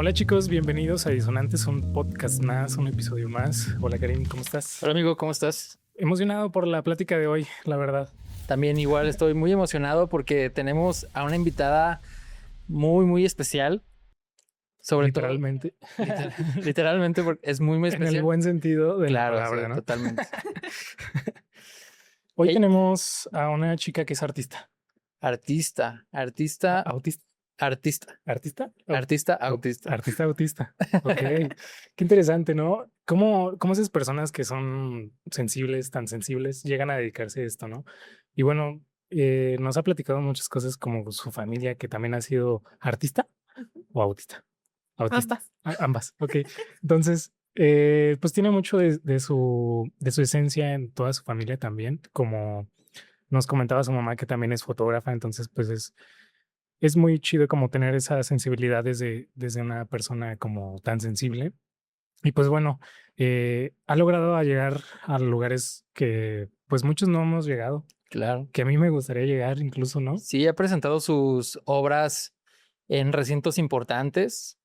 Hola chicos, bienvenidos a Disonantes, un podcast más, un episodio más. Hola Karim, ¿cómo estás? Hola amigo, ¿cómo estás? Emocionado por la plática de hoy, la verdad. También igual estoy muy emocionado porque tenemos a una invitada muy especial. Sobre Literalmente. todo, literalmente porque es muy En especial. el buen sentido de la Claro, palabra, sí, ¿no? totalmente. Hoy Ey, tenemos a una chica que es artista. artista, ¿Autista? artista, ¿Artista? artista, autista. Artista autista. Ok. Qué interesante, ¿no? ¿Cómo esas personas que son sensibles, tan sensibles, llegan a dedicarse a esto, ¿no? Y bueno, nos ha platicado muchas cosas como su familia, que también ha sido artista o autista. Autista. Ambas. Ambas. Ok. Entonces, pues tiene mucho de su esencia en toda su familia también, como nos comentaba su mamá que también es fotógrafa, entonces pues es muy chido como tener esa sensibilidad desde una persona como tan sensible. Y pues bueno, ha logrado a llegar a lugares que pues muchos no hemos llegado, Claro. que a mí me gustaría llegar incluso, ¿no? Sí, ha presentado sus obras en recintos importantes.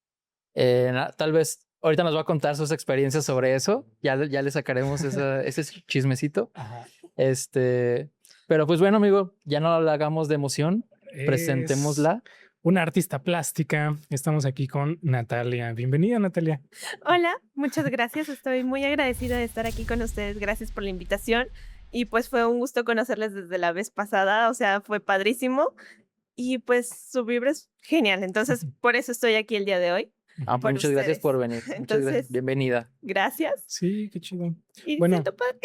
Tal vez ahorita nos va a contar sus experiencias sobre eso. Ya le sacaremos ese chismecito. Ajá. Pero pues bueno, amigo, ya no la hagamos de emoción. Es Presentémosla. una artista plástica. Estamos aquí con Natalia. Bienvenida, Natalia. Hola, muchas gracias. Estoy muy agradecida de estar aquí con ustedes. Gracias por la invitación. Y pues fue un gusto conocerles desde la vez pasada. O sea, fue padrísimo. Y pues su vibra es genial. Entonces, por eso estoy aquí el día de hoy. Pues por muchas gracias ustedes. por venir. Muchas gracias. Entonces, Bienvenida. gracias. Sí, qué chido. Y Bueno, siento padre.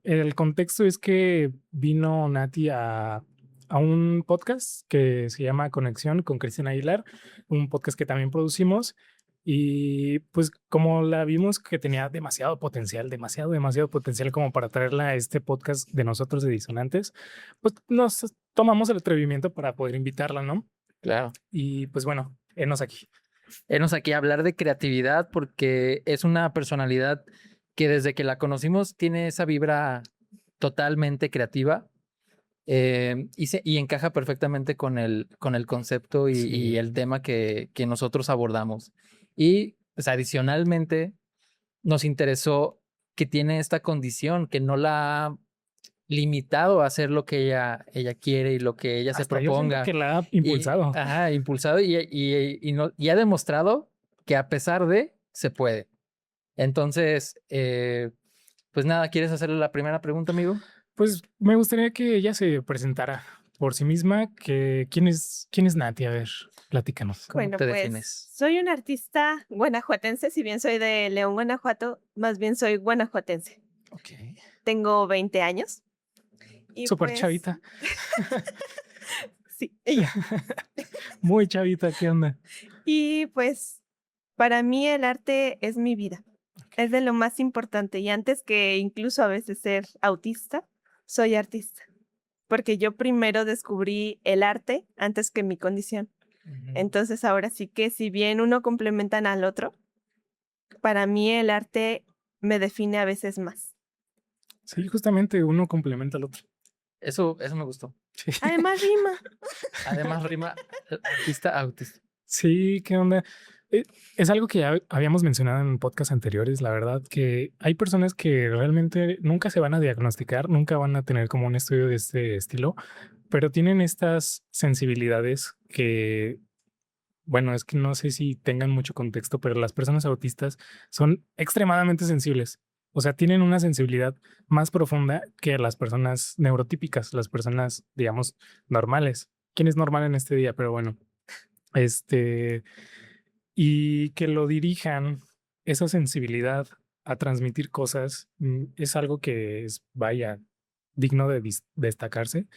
el contexto es que vino Nati a un podcast que se llama Conexión con Cristina Aguilar, un podcast que también producimos. Y pues como la vimos que tenía demasiado potencial, demasiado potencial como para traerla a este podcast de nosotros de Disonantes, pues nos tomamos el atrevimiento para poder invitarla, ¿no? Claro. Y pues bueno, enos aquí. Venos aquí a hablar de creatividad porque es una personalidad que desde que la conocimos tiene esa vibra totalmente creativa. Y encaja perfectamente con el concepto y, Sí. y el tema que nosotros abordamos. Y pues, adicionalmente nos interesó que tiene esta condición, que no la ha limitado a hacer lo que ella quiere y lo que ella se Hasta yo siento proponga. que la ha impulsado. Impulsado y ha demostrado que a pesar de, se puede. Entonces, pues nada, ¿quieres hacerle la primera pregunta, amigo? Pues me gustaría que ella se presentara por sí misma, que ¿quién es Nati? A ver, platícanos. ¿Cómo Bueno, te pues defines? soy una artista guanajuatense. Si bien soy de León, Guanajuato, más bien soy guanajuatense. Ok. Tengo 20 años. Y Súper pues, chavita. sí, ella. Muy chavita, ¿qué onda? Y pues para mí el arte es mi vida. Es de lo más importante. Y antes que incluso a veces ser autista, soy artista. Porque yo primero descubrí el arte antes que mi condición. Entonces ahora sí que si bien uno complementan al otro, para mí el arte me define a veces más. Sí, justamente uno complementa al otro. Eso me gustó. Sí. Además rima. Además, rima artista autista. Sí, ¿qué onda? Es algo que ya habíamos mencionado en podcasts anteriores, la verdad, que hay personas que realmente nunca se van a diagnosticar, nunca van a tener como un estudio de este estilo, pero tienen estas sensibilidades que, bueno, es que no sé si tengan mucho contexto, pero las personas autistas son extremadamente sensibles. O sea, tienen una sensibilidad más profunda que las personas neurotípicas, las personas, digamos, normales. ¿Quién es normal en este día? Pero bueno, y que lo dirijan esa sensibilidad a transmitir cosas es algo que es, vaya, digno de destacarse.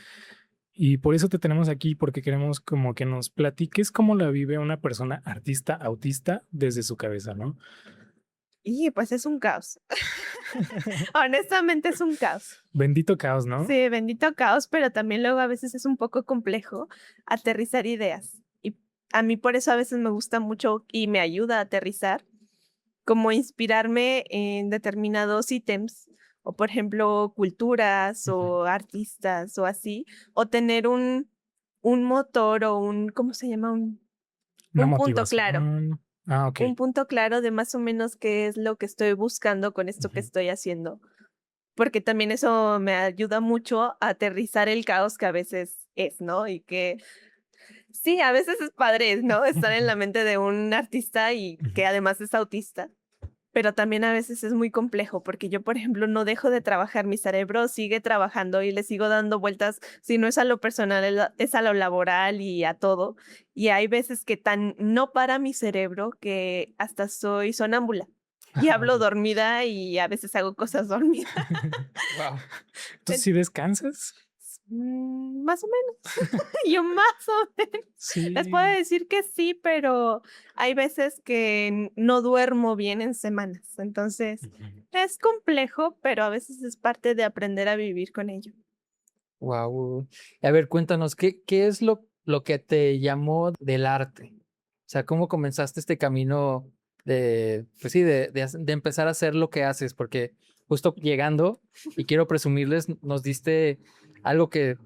Y por eso te tenemos aquí, porque queremos como que nos platiques cómo la vive una persona artista autista desde su cabeza, ¿no? Y pues es un caos. Honestamente es un caos. Bendito caos, ¿no? Sí, bendito caos, pero también luego a veces es un poco complejo aterrizar ideas. Y a mí por eso a veces me gusta mucho y me ayuda a aterrizar, como inspirarme en determinados ítems, o por ejemplo, culturas o artistas o así, o tener un motor o un, ¿cómo se llama? Una Un punto claro. motivación. Ah, ok. un punto claro de más o menos qué es lo que estoy buscando con esto que Ujú. estoy haciendo. Porque también eso me ayuda mucho a aterrizar el caos que a veces es, ¿no? Y que sí, a veces es padre, ¿no? Estar en la mente de un artista y Ujú. que además es autista. Pero también a veces es muy complejo porque yo, por ejemplo, no dejo de trabajar, mi cerebro sigue trabajando y le sigo dando vueltas, si no es a lo personal, es a lo laboral y a todo. Y hay veces que tan no para mi cerebro que hasta soy sonámbula y Ah, hablo ok. dormida y a veces hago cosas dormidas. Wow. ¿Tú sí descansas? Más o menos, yo más o menos. Les puedo Sí. decir que sí, pero hay veces que no duermo bien en semanas. Entonces, Ujú. es complejo, pero a veces es parte de aprender a vivir con ello. Wow. A ver, cuéntanos, ¿qué es lo que te llamó del arte? O sea, ¿cómo comenzaste este camino de, pues sí, de empezar a hacer lo que haces? Porque justo llegando, y quiero presumirles, nos diste algo que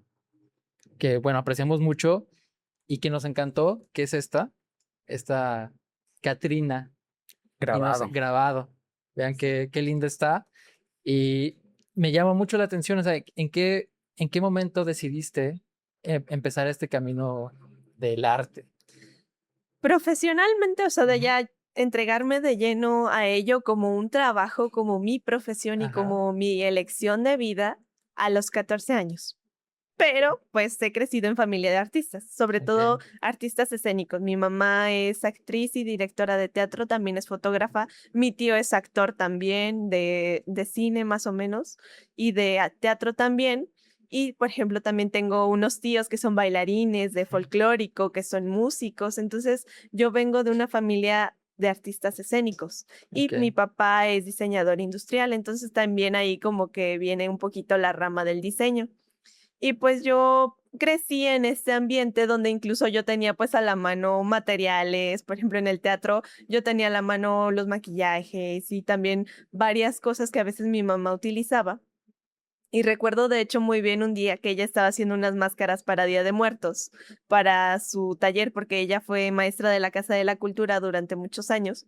bueno, apreciamos mucho y que nos encantó, que es esta Catrina, y nos Grabado. grabado. Vean qué linda está. Y me llama mucho la atención, o sea, ¿en qué momento decidiste empezar este camino del arte? Profesionalmente, o sea, de Ujú. ya entregarme de lleno a ello como un trabajo, como mi profesión y Ajá. como mi elección de vida a los 14 años. Pero, pues, he crecido en familia de artistas, sobre Ok. todo artistas escénicos. Mi mamá es actriz y directora de teatro, también es fotógrafa. Mi tío es actor también de cine, más o menos, y de teatro también. Y, por ejemplo, también tengo unos tíos que son bailarines de folclórico, que son músicos. Entonces, yo vengo de una familia de artistas escénicos y Ok. mi papá es diseñador industrial, entonces también ahí como que viene un poquito la rama del diseño. Y pues yo crecí en este ambiente donde incluso yo tenía pues a la mano materiales, por ejemplo en el teatro yo tenía a la mano los maquillajes y también varias cosas que a veces mi mamá utilizaba. Y recuerdo de hecho muy bien un día que ella estaba haciendo unas máscaras para Día de Muertos, para su taller, porque ella fue maestra de la Casa de la Cultura durante muchos años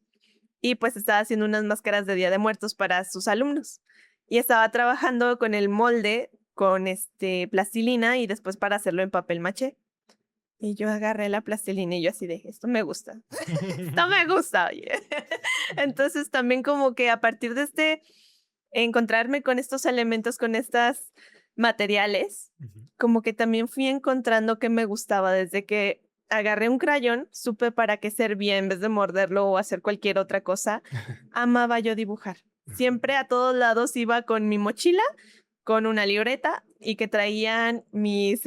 y pues estaba haciendo unas máscaras de Día de Muertos para sus alumnos. Y estaba trabajando con el molde, con plastilina y después para hacerlo en papel maché. Y yo agarré la plastilina y yo así de, esto me gusta, esto me gusta, oye. Entonces también como que a partir de encontrarme con estos elementos, con estas materiales, Ujú. como que también fui encontrando que me gustaba desde que agarré un crayón, supe para qué servía en vez de morderlo o hacer cualquier otra cosa. Amaba yo dibujar. Siempre a todos lados iba con mi mochila, con una libreta y que traían mis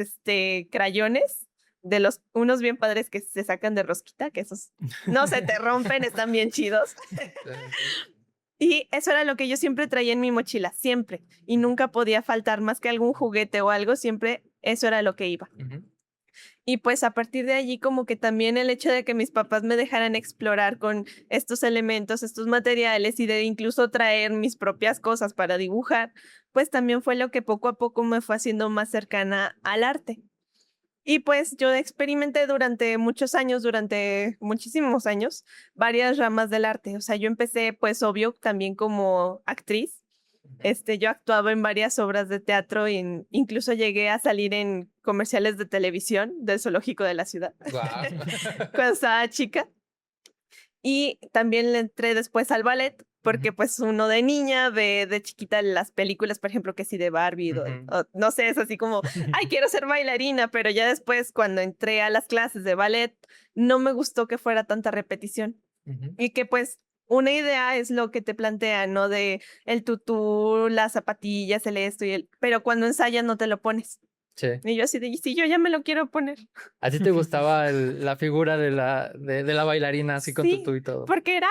crayones de los unos bien padres que se sacan de rosquita, que esos no se te rompen, están bien chidos. Y eso era lo que yo siempre traía en mi mochila, siempre. Y nunca podía faltar más que algún juguete o algo, siempre eso era lo que iba. Ujú. Y pues a partir de allí como que también el hecho de que mis papás me dejaran explorar con estos elementos, estos materiales y de incluso traer mis propias cosas para dibujar, pues también fue lo que poco a poco me fue haciendo más cercana al arte. Y pues yo experimenté durante muchos años, durante muchísimos años, varias ramas del arte. O sea, yo empecé pues obvio también como actriz. Yo actuaba en varias obras de teatro y incluso llegué a salir en comerciales de televisión del zoológico de la ciudad Guau. cuando estaba chica. Y también le entré después al ballet, Ujú. porque pues uno de niña ve de chiquita las películas, por ejemplo, que sí de Barbie, Ujú. o no sé, es así como, ay, quiero ser bailarina, pero ya después cuando entré a las clases de ballet, no me gustó que fuera tanta repetición. Ujú. Y que pues una idea es lo que te plantean, ¿no? De el tutú, las zapatillas, el esto y pero cuando ensayas no te lo pones. Sí. Y yo así de, "¿Y si yo ya me lo quiero poner?" ¿A ti te gustaba la figura de la bailarina así con tutú Sí, y todo? porque era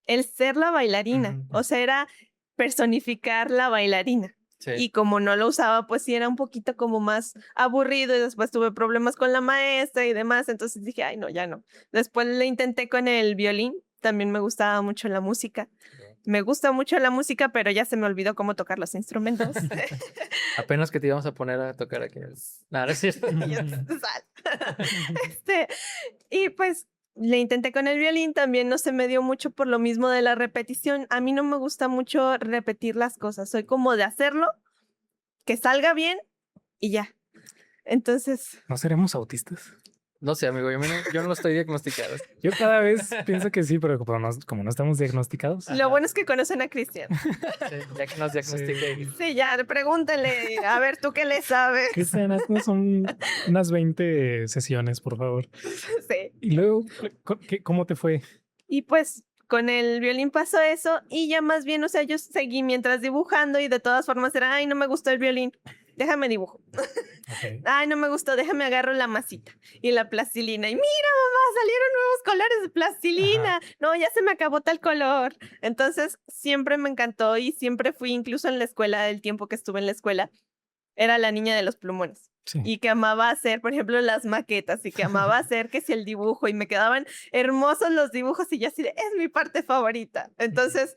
el ser la bailarina, Ujú. o sea, era personificar la bailarina. Sí. Y como no lo usaba, pues sí era un poquito como más aburrido y después tuve problemas con la maestra y demás, entonces dije, ay, no, ya no. Después le intenté con el violín, también me gustaba mucho la música. Me gusta mucho la música, pero ya se me olvidó cómo tocar los instrumentos. Apenas que te íbamos a poner a tocar aquí. Nada, no es cierto. Y yo, "Sal". Este, y pues le intenté con el violín, también no se me dio mucho por lo mismo de la repetición. A mí no me gusta mucho repetir las cosas, soy como de hacerlo, que salga bien y ya. Entonces, ¿No seremos autistas? No sé, amigo, yo no lo estoy diagnosticado. Yo cada vez pienso que sí, pero como no estamos diagnosticados. lo bueno es que conocen a Cristian. Sí, ya que nos diagnostiqué. Sí, ya, pregúntale, a ver, ¿tú qué le sabes? Cristian, haznos unas 20 sesiones, por favor. Sí. Y luego, ¿cómo te fue? Y pues con el violín pasó eso y ya más bien, o sea, yo seguí mientras dibujando y de todas formas era, ay, no me gustó el violín, déjame dibujo. Okay. Ay, no me gustó, déjame agarro la masita y la plastilina. Y mira, mamá, salieron nuevos colores de plastilina. Ajá. No, ya se me acabó tal color. Entonces, siempre me encantó y siempre fui, incluso en la escuela, el tiempo que estuve en la escuela, era la niña de los plumones. Sí. Y que amaba hacer, por ejemplo, las maquetas y que amaba hacer que si el dibujo y me quedaban hermosos los dibujos y ya así de, es mi parte favorita. Entonces,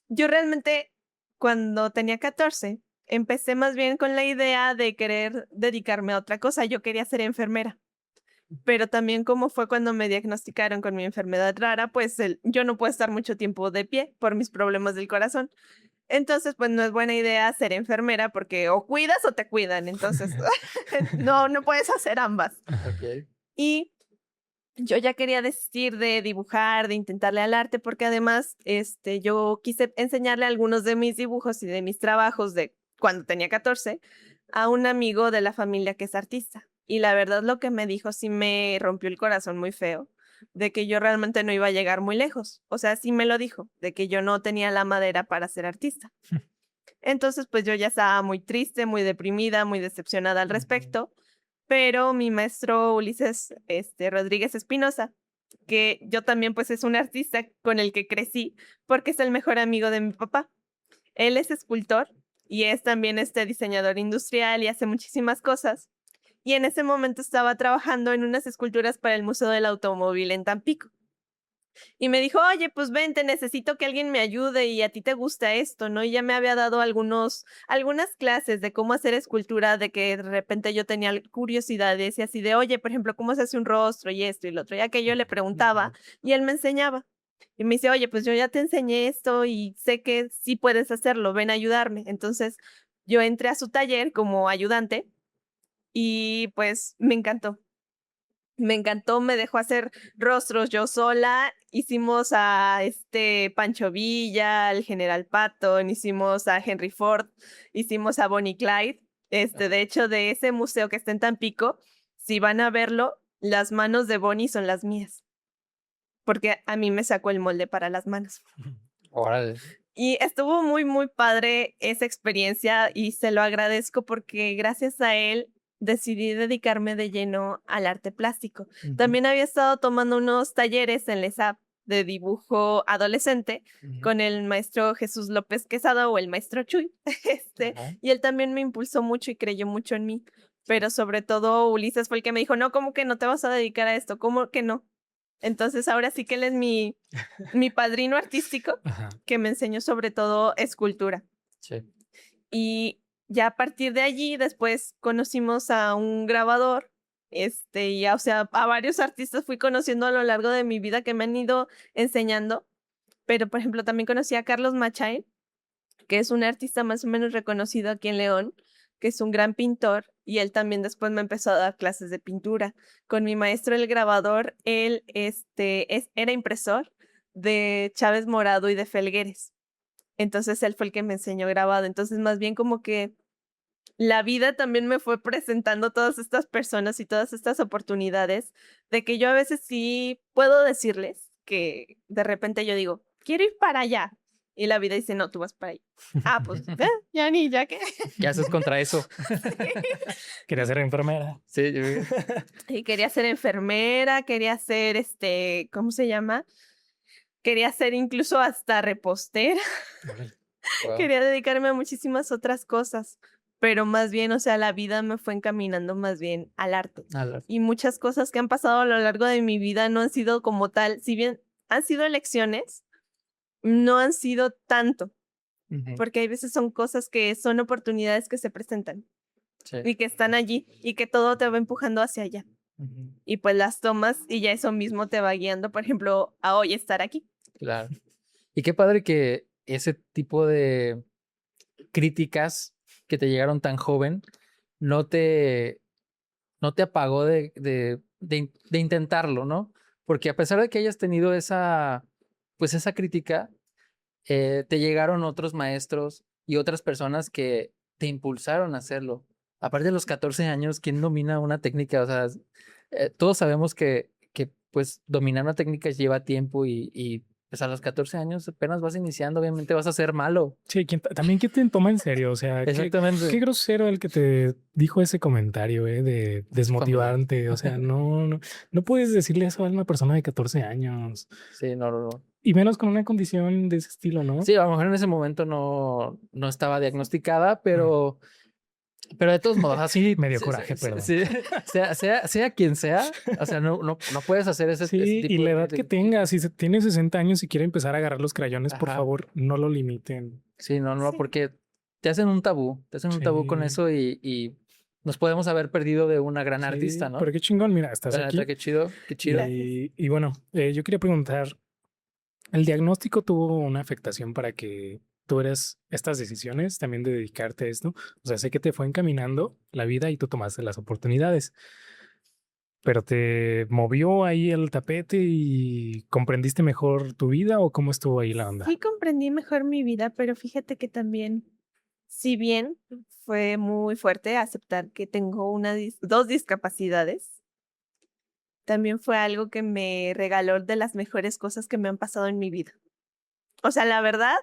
yo realmente cuando tenía 14, empecé más bien con la idea de querer dedicarme a otra cosa. Yo quería ser enfermera, pero también como fue cuando me diagnosticaron con mi enfermedad rara, pues yo no puedo estar mucho tiempo de pie por mis problemas del corazón. Entonces, pues no es buena idea ser enfermera porque o cuidas o te cuidan. Entonces, no puedes hacer ambas. Ok. Y yo ya quería desistir de dibujar, de intentarle al arte, porque además yo quise enseñarle algunos de mis dibujos y de mis trabajos de cuando tenía 14 a un amigo de la familia que es artista. Y la verdad lo que me dijo sí me rompió el corazón muy feo, de que yo realmente no iba a llegar muy lejos. O sea, sí me lo dijo, de que yo no tenía la madera para ser artista. Entonces, pues yo ya estaba muy triste, muy deprimida, muy decepcionada al respecto, pero mi maestro Ulises Rodríguez Espinosa, que yo también pues es un artista con el que crecí porque es el mejor amigo de mi papá. Él es escultor y es también diseñador industrial y hace muchísimas cosas. Y en ese momento estaba trabajando en unas esculturas para el Museo del Automóvil en Tampico. Y me dijo, oye, pues vente, necesito que alguien me ayude y a ti te gusta esto, ¿no? Y ya me había dado algunas clases de cómo hacer escultura, de que de repente yo tenía curiosidades y así de, oye, por ejemplo, ¿cómo se hace un rostro y esto y lo otro? Ya que yo le preguntaba y él me enseñaba. Y me dice, oye, pues yo ya te enseñé esto y sé que sí puedes hacerlo, ven a ayudarme. Entonces yo entré a su taller como ayudante y pues me encantó. Me encantó, me dejó hacer rostros yo sola. Hicimos a Pancho Villa, al General Patton, hicimos a Henry Ford, hicimos a Bonnie Clyde. De hecho, de ese museo que está en Tampico, si van a verlo, las manos de Bonnie son las mías, porque a mí me sacó el molde para las manos. Órale. Y estuvo muy, muy padre esa experiencia y se lo agradezco porque gracias a él decidí dedicarme de lleno al arte plástico. También había estado tomando unos talleres en la ESAP de dibujo adolescente con el maestro Jesús López Quesada o el maestro Chuy. Y él también me impulsó mucho y creyó mucho en mí. Pero sobre todo Ulises fue el que me dijo, no, ¿cómo que no te vas a dedicar a esto? ¿Cómo que no? Entonces ahora sí que él es mi padrino artístico. Ajá. Que me enseñó sobre todo escultura. Sí. Y ya a partir de allí, después conocimos a un grabador, o sea, a varios artistas fui conociendo a lo largo de mi vida que me han ido enseñando. Pero, por ejemplo, también conocí a Carlos Machain, que es un artista más o menos reconocido aquí en León, que es un gran pintor, y él también después me empezó a dar clases de pintura. Con mi maestro, el grabador, él era impresor de Chávez Morado y de Felgueres. Entonces él fue el que me enseñó grabado. Entonces más bien como que la vida también me fue presentando todas estas personas y todas estas oportunidades de que yo a veces sí puedo decirles que de repente yo digo, quiero ir para allá. Y la vida dice, no, tú vas para allá. Ah, pues ya ni, ya que. ¿Qué haces contra eso? Quería ser enfermera. Sí, Y quería ser enfermera, quería ser, ¿cómo se llama? Quería ser incluso hasta repostera. wow. Quería dedicarme a muchísimas otras cosas, pero más bien, o sea, la vida me fue encaminando más bien al arte. Y muchas cosas que han pasado a lo largo de mi vida no han sido como tal, si bien han sido elecciones, no han sido tanto, porque hay veces son cosas que son oportunidades que se presentan Sí. y que están allí y que todo te va empujando hacia allá. y pues las tomas y ya eso mismo te va guiando, por ejemplo, a hoy estar aquí. Claro. Y qué padre que ese tipo de críticas que te llegaron tan joven no te, no te apagó de intentarlo, ¿no? Porque a pesar de que hayas tenido pues esa crítica, te llegaron otros maestros y otras personas que te impulsaron a hacerlo. Aparte de los 14 años, ¿quién domina una técnica? O sea, todos sabemos que pues dominar una técnica lleva tiempo y pues a los 14 años apenas vas iniciando, obviamente vas a ser malo. Sí, también quién te toma en serio, o sea, Exactamente. qué grosero el que te dijo ese comentario, de Su familia. desmotivarte, o sea, no puedes decirle eso a una persona de 14 años, Sí, no. y menos con una condición de ese estilo, ¿no? Sí, a lo mejor en ese momento no estaba diagnosticada, pero de todos modos, así, Me dio coraje, perdón. sea quien sea, o sea, no puedes hacer ese Sí, y tipo la de edad que crítica. tenga, si tiene 60 años y quiere empezar a agarrar los crayones, por Ajá. favor, no lo limiten. Sí, no, Sí. porque te hacen un tabú con Sí, eso y nos podemos haber perdido de una gran artista, sí, ¿no? pero qué chingón, mira, estás La neta, aquí. qué chido, qué chido. Gracias. Y bueno, yo quería preguntar, ¿el diagnóstico tuvo una afectación para que tuvieras estas decisiones también de dedicarte a esto? O sea, sé que te fue encaminando la vida y tú tomaste las oportunidades, pero ¿te movió ahí el tapete y comprendiste mejor tu vida o cómo estuvo ahí la onda? Sí comprendí mejor mi vida, pero fíjate que también, si bien fue muy fuerte aceptar que tengo dos discapacidades, también fue algo que me regaló de las mejores cosas que me han pasado en mi vida. O sea, la verdad,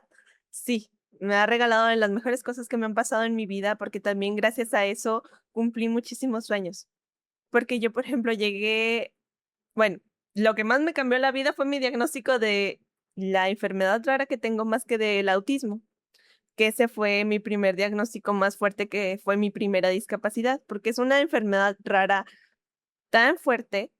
sí, me ha regalado de las mejores cosas que me han pasado en mi vida, porque también gracias a eso cumplí muchísimos sueños. Porque yo, por ejemplo, bueno, lo que más me cambió la vida fue mi diagnóstico de la enfermedad rara que tengo más que del autismo, que ese fue mi primer diagnóstico más fuerte, que fue mi primera discapacidad, porque es una enfermedad rara tan fuerte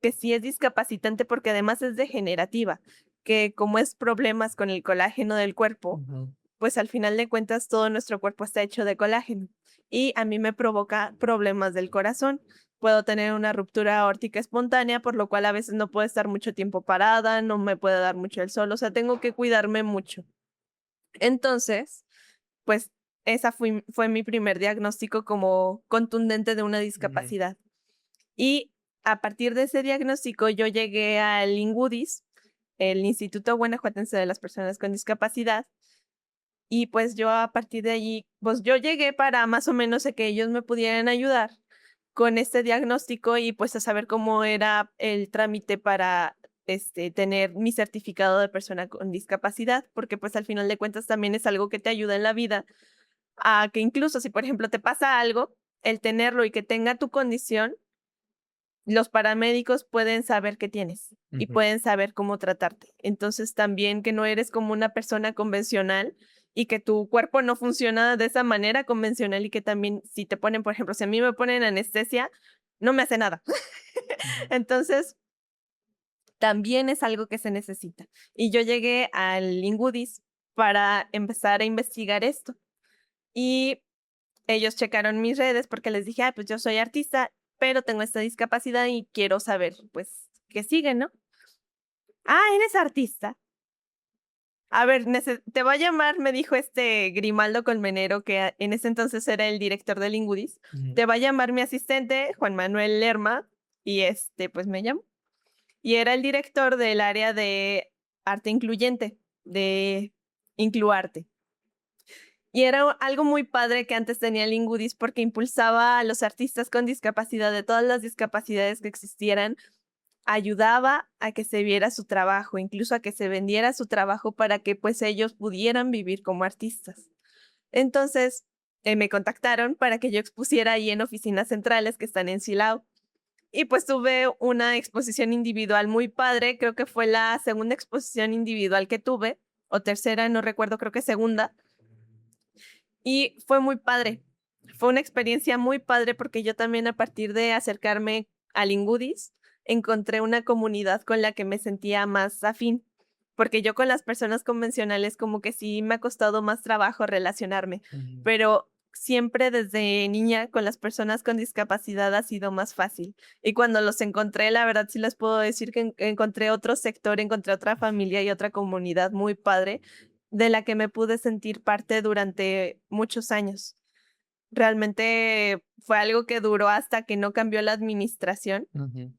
que sí es discapacitante porque además es degenerativa, que como es problemas con el colágeno del cuerpo, Ujú. pues al final de cuentas todo nuestro cuerpo está hecho de colágeno y a mí me provoca problemas del corazón. Puedo tener una ruptura aórtica espontánea, por lo cual a veces no puedo estar mucho tiempo parada, no me puede dar mucho el sol, o sea, tengo que cuidarme mucho. Entonces, pues esa fue mi primer diagnóstico como contundente de una Mm. discapacidad. Y a partir de ese diagnóstico yo llegué al INGUDIS, el Instituto Guanajuatense de las Personas con Discapacidad, y pues yo a partir de allí, pues yo llegué para más o menos a que ellos me pudieran ayudar con este diagnóstico y pues a saber cómo era el trámite para tener mi certificado de persona con discapacidad, porque pues al final de cuentas también es algo que te ayuda en la vida, a que incluso si por ejemplo te pasa algo, el tenerlo y que tenga tu condición, los paramédicos pueden saber qué tienes y Ujú. pueden saber cómo tratarte. Entonces también que no eres como una persona convencional y que tu cuerpo no funciona de esa manera convencional y que también si te ponen, por ejemplo, si a mí me ponen anestesia, no me hace nada. Ujú. Entonces también es algo que se necesita. Y yo llegué al Ingudis para empezar a investigar esto y ellos checaron mis redes porque les dije, pues yo soy artista, pero tengo esta discapacidad y quiero saber, pues, qué sigue, ¿no? Ah, ¿eres artista? A ver, te va a llamar, me dijo este Grimaldo Colmenero, que en ese entonces era el director del Ingudis. Ujú. Te va a llamar mi asistente, Juan Manuel Lerma, y pues me llamó. Y era el director del área de arte incluyente, de Incluarte. Y era algo muy padre que antes tenía el Ingudis porque impulsaba a los artistas con discapacidad de todas las discapacidades que existieran, ayudaba a que se viera su trabajo, incluso a que se vendiera su trabajo para que pues ellos pudieran vivir como artistas. Entonces, me contactaron para que yo expusiera ahí en oficinas centrales que están en Silao. Y pues tuve una exposición individual muy padre, creo que fue la segunda exposición individual que tuve, o tercera, no recuerdo, creo que segunda, y fue muy padre. Fue una experiencia muy padre porque yo también a partir de acercarme al Ingudis encontré una comunidad con la que me sentía más afín, porque yo con las personas convencionales como que sí me ha costado más trabajo relacionarme, Ujú. pero siempre desde niña con las personas con discapacidad ha sido más fácil. Y cuando los encontré, la verdad sí les puedo decir que encontré otro sector, encontré otra familia y otra comunidad muy padre de la que me pude sentir parte durante muchos años. Realmente fue algo que duró hasta que no cambió la administración.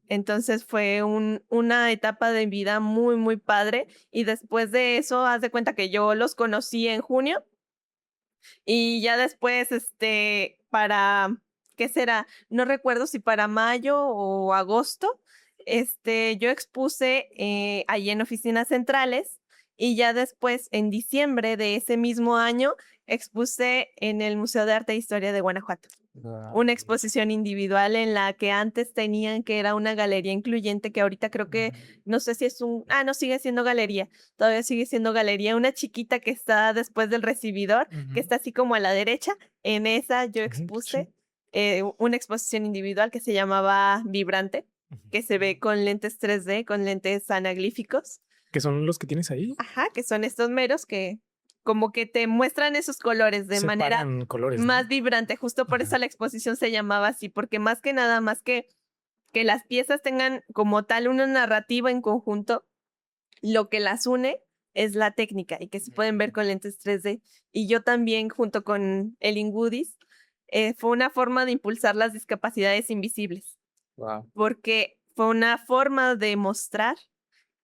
Entonces fue una etapa de vida muy, muy padre. Y después de eso, haz de cuenta que yo los conocí en junio y ya después, para, ¿qué será? No recuerdo si para mayo o agosto, yo expuse allí en oficinas centrales y ya después, en diciembre de ese mismo año, expuse en el Museo de Arte e Historia de Guanajuato. Una exposición individual en la que antes tenían que era una galería incluyente, que ahorita creo que, no sé si es no, sigue siendo galería, todavía sigue siendo galería, una chiquita que está después del recibidor, que está así como a la derecha. En esa yo expuse una exposición individual que se llamaba Vibrante, que se ve con lentes 3D, con lentes anaglíficos. ¿Que son los que tienes ahí? Ajá, que son estos meros que como que te muestran esos colores de manera Separan colores, ¿no? más vibrante. Justo por eso la exposición se llamaba así, porque más que nada, más que las piezas tengan como tal una narrativa en conjunto, lo que las une es la técnica y que se pueden ver con lentes 3D. Y yo también, junto con el Ingudis, fue una forma de impulsar las discapacidades invisibles. Wow. Porque fue una forma de mostrar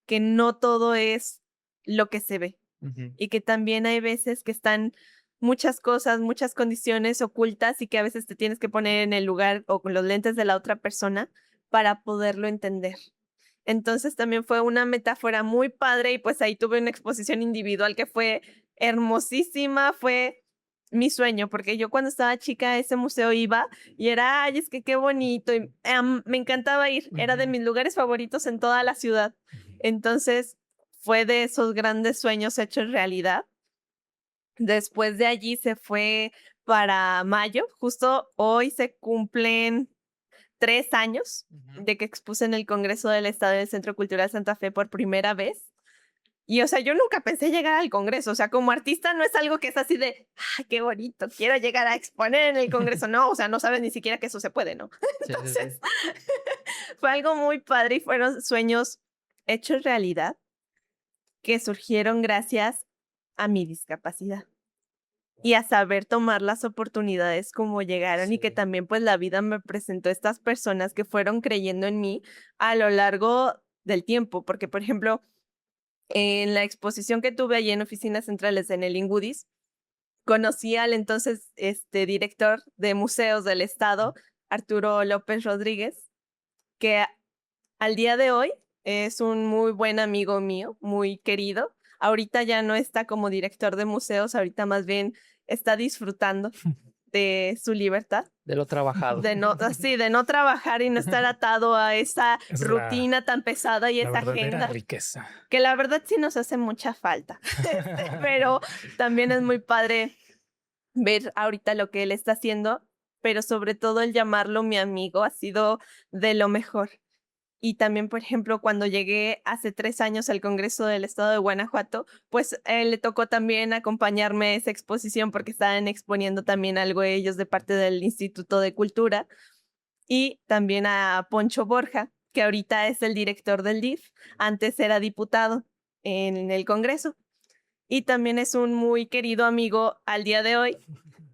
que no todo es lo que se ve. Y que también hay veces que están muchas cosas, muchas condiciones ocultas y que a veces te tienes que poner en el lugar o con los lentes de la otra persona para poderlo entender. Entonces también fue una metáfora muy padre y pues ahí tuve una exposición individual que fue hermosísima, fue mi sueño, porque yo cuando estaba chica a ese museo iba y era, ay, es que qué bonito, y me encantaba ir, era de mis lugares favoritos en toda la ciudad. Entonces fue de esos grandes sueños hechos realidad. Después de allí se fue para mayo, justo hoy se cumplen 3 años de que expuse en el Congreso del Estado en el Centro Cultural Santa Fe por primera vez. Y, o sea, yo nunca pensé llegar al Congreso. O sea, como artista no es algo que es así de, ¡ay, qué bonito! Quiero llegar a exponer en el Congreso. No, o sea, no sabes ni siquiera que eso se puede, ¿no? Entonces, fue algo muy padre y fueron sueños hechos realidad que surgieron gracias a mi discapacidad y a saber tomar las oportunidades como llegaron y que también pues la vida me presentó estas personas que fueron creyendo en mí a lo largo del tiempo, porque por ejemplo, en la exposición que tuve allí en Oficinas Centrales en el Ingudis, conocí al entonces director de museos del estado, Arturo López Rodríguez, que al día de hoy es un muy buen amigo mío, muy querido. Ahorita ya no está como director de museos, ahorita más bien está disfrutando de su libertad. De lo trabajado. De no trabajar y no estar atado a esa rutina tan pesada y esa agenda. Riqueza. Que la verdad sí nos hace mucha falta. Pero también es muy padre ver ahorita lo que él está haciendo, pero sobre todo el llamarlo mi amigo ha sido de lo mejor. Y también, por ejemplo, cuando llegué hace 3 años al Congreso del Estado de Guanajuato, pues le tocó también acompañarme a esa exposición porque estaban exponiendo también algo ellos de parte del Instituto de Cultura. Y también a Poncho Borja, que ahorita es el director del DIF, antes era diputado en el Congreso. Y también es un muy querido amigo al día de hoy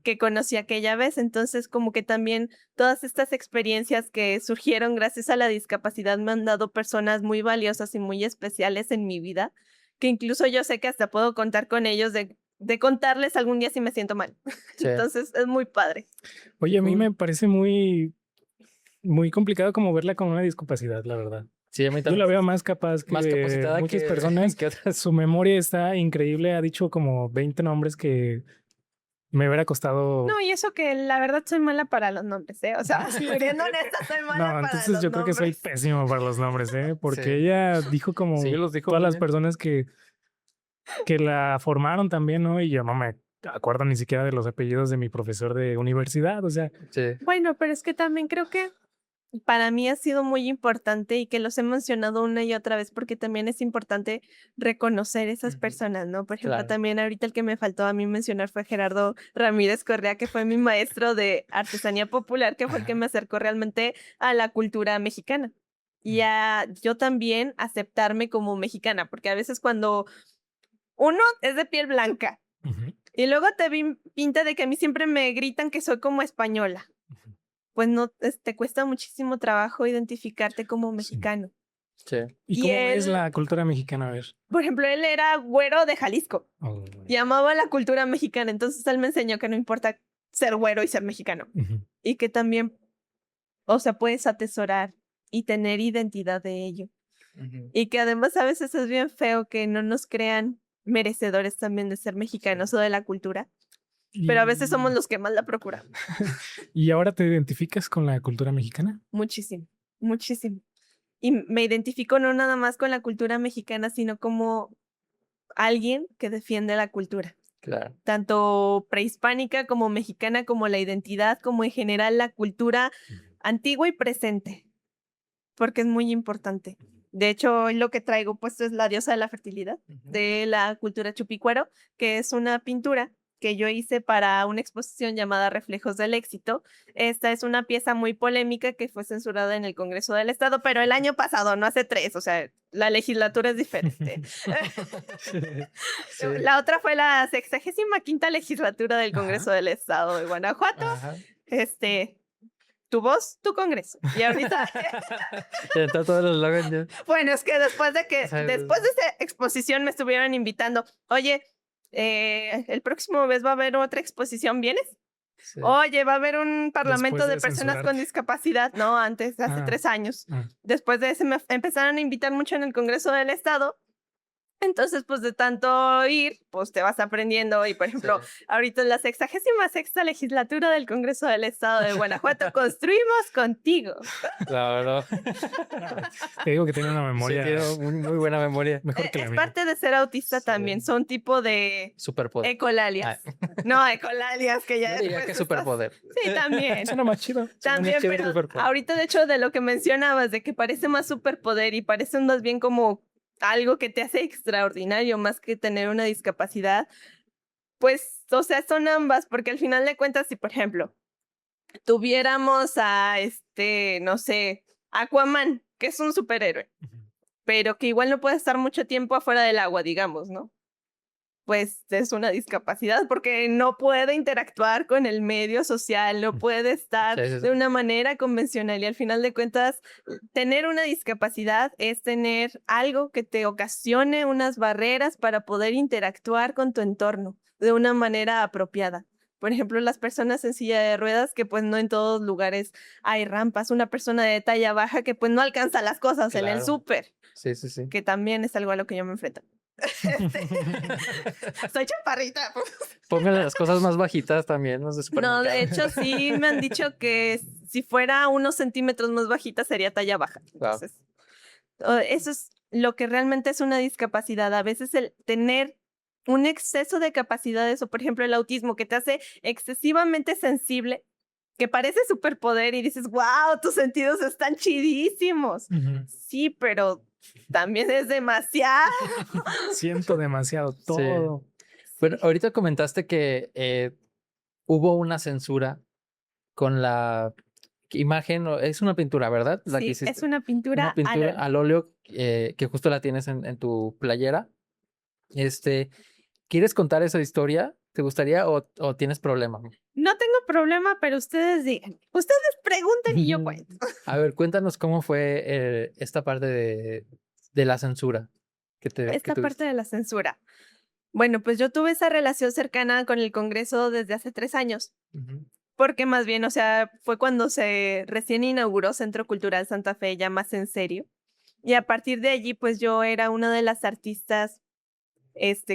que conocí aquella vez. Entonces, como que también todas estas experiencias que surgieron gracias a la discapacidad me han dado personas muy valiosas y muy especiales en mi vida, que incluso yo sé que hasta puedo contar con ellos de contarles algún día si me siento mal. Sí. Entonces, es muy padre. Oye, a mí me parece muy, muy complicado como verla con una discapacidad, la verdad. Sí, a mí Yo también. la veo más capaz que Más capacitada muchas que personas. que otras. Su memoria está increíble. Ha dicho como 20 nombres que me hubiera costado. No, y eso que la verdad soy mala para los nombres, ¿eh? O sea, siendo honesta, soy mala No, para entonces los yo creo que soy nombres. pésimo para los nombres, ¿eh? Porque Sí. ella dijo como Sí, los dijo todas muy las bien. personas que la formaron también, ¿no? Y yo no me acuerdo ni siquiera de los apellidos de mi profesor de universidad, o sea. Sí. Bueno, pero es que también creo que para mí ha sido muy importante y que los he mencionado una y otra vez porque también es importante reconocer esas Ujú. personas, ¿no? Por ejemplo, Claro. también ahorita el que me faltó a mí mencionar fue Gerardo Ramírez Correa, que fue mi maestro de artesanía popular, que fue el que Ajá. me acercó realmente a la cultura mexicana. Y Ujú. a yo también aceptarme como mexicana, porque a veces cuando uno es de piel blanca Ujú. y luego te pinta de que a mí siempre me gritan que soy como española, Ujú. pues no, te cuesta muchísimo trabajo identificarte como Sí. mexicano. Sí. ¿Y Y cómo ves él, la cultura mexicana? A ver. por ejemplo, él era güero de Jalisco Oh, y amaba la cultura mexicana, entonces él me enseñó que no importa ser güero y ser mexicano, ujú. y que también, o sea, puedes atesorar y tener identidad de ello. Ujú. Y que además a veces es bien feo que no nos crean merecedores también de ser mexicanos o de la cultura, pero a veces somos Y, los que más la procuramos. ¿Y ahora te identificas con la cultura mexicana? Muchísimo, muchísimo. Y me identifico no nada más con la cultura mexicana, sino como alguien que defiende la cultura, Claro. tanto prehispánica como mexicana, como la identidad, como en general la cultura antigua y presente, porque es muy importante. De hecho, hoy lo que traigo puesto es la diosa de la fertilidad Ujú. de la cultura chupicuaro, que es una pintura que yo hice para una exposición llamada Reflejos del Éxito. Esta es una pieza muy polémica que fue censurada en el Congreso del Estado, pero el año pasado, no hace 3, o sea, la legislatura es diferente. Sí. La otra fue la 65ª legislatura del Ajá. Congreso del Estado de Guanajuato. Ajá. Tu voz, tu Congreso. Y ahorita, Ya entró todos los slogans ya. bueno, es que después de O sea, esa exposición me estuvieron invitando, oye, el próximo mes va a haber otra exposición, ¿vienes? sí. Oye, va a haber un parlamento Después de de personas con censurarte. discapacidad. No, antes, hace Ah, 3 años. ah. Después de ese me empezaron a invitar mucho en el Congreso del Estado. Entonces, pues de tanto ir, pues te vas aprendiendo. Y por ejemplo, ahorita en la 66ª legislatura del Congreso del Estado de Guanajuato, construimos contigo. Claro. Te digo que tiene una Sí, memoria tiene muy buena memoria. mejor que la Es mía. parte de ser autista Sí. también, son tipo de Superpoder. ecolalias. No, ecolalias, que ya Yo diría después que estás- superpoder. Sí, también. Suena más chido. También, chévere pero superpoder. ahorita de hecho de lo que mencionabas, de que parece más superpoder y parece más bien como algo que te hace extraordinario más que tener una discapacidad, pues, o sea, son ambas, porque al final de cuentas, si por ejemplo, tuviéramos a no sé, Aquaman, que es un superhéroe, Ujú. pero que igual no puede estar mucho tiempo afuera del agua, digamos, ¿no? Pues es una discapacidad porque no puede interactuar con el medio social, no puede estar Sí, sí, sí. de una manera convencional y al final de cuentas, tener una discapacidad es tener algo que te ocasione unas barreras para poder interactuar con tu entorno de una manera apropiada. Por ejemplo, las personas en silla de ruedas, que pues no en todos lugares hay rampas, una persona de talla baja que pues no alcanza las cosas en el Claro. súper, Sí, sí, sí. que también es algo a lo que yo me enfrento. Soy chaparrita. Póngale las cosas más bajitas también, los de No, supermercado. de hecho sí me han dicho que si fuera unos centímetros más bajita sería talla baja. Wow. Entonces, eso es lo que realmente es una discapacidad. A veces el tener un exceso de capacidades o por ejemplo el autismo que te hace excesivamente sensible, que parece superpoder y dices, wow, tus sentidos están chidísimos. Ujú. Sí, pero también es demasiado. Siento demasiado Sí. todo. Bueno, ahorita comentaste que hubo una censura con la imagen, es una pintura, ¿verdad? La que Sí, hiciste. es una pintura, Una pintura al óleo. al óleo que justo la tienes en tu playera. ¿Quieres contar esa historia? ¿Te gustaría o tienes problema? No tengo problema, pero ustedes digan. Ustedes pregunten y yo cuento. A ver, cuéntanos cómo fue esta parte de la censura que Esta tuviste. parte de la censura. Bueno, pues yo tuve esa relación cercana con el Congreso desde hace 3 años, Ujú. porque más bien, o sea, fue cuando se recién inauguró Centro Cultural Santa Fe, ya más en serio. Y a partir de allí, pues yo era una de las artistas,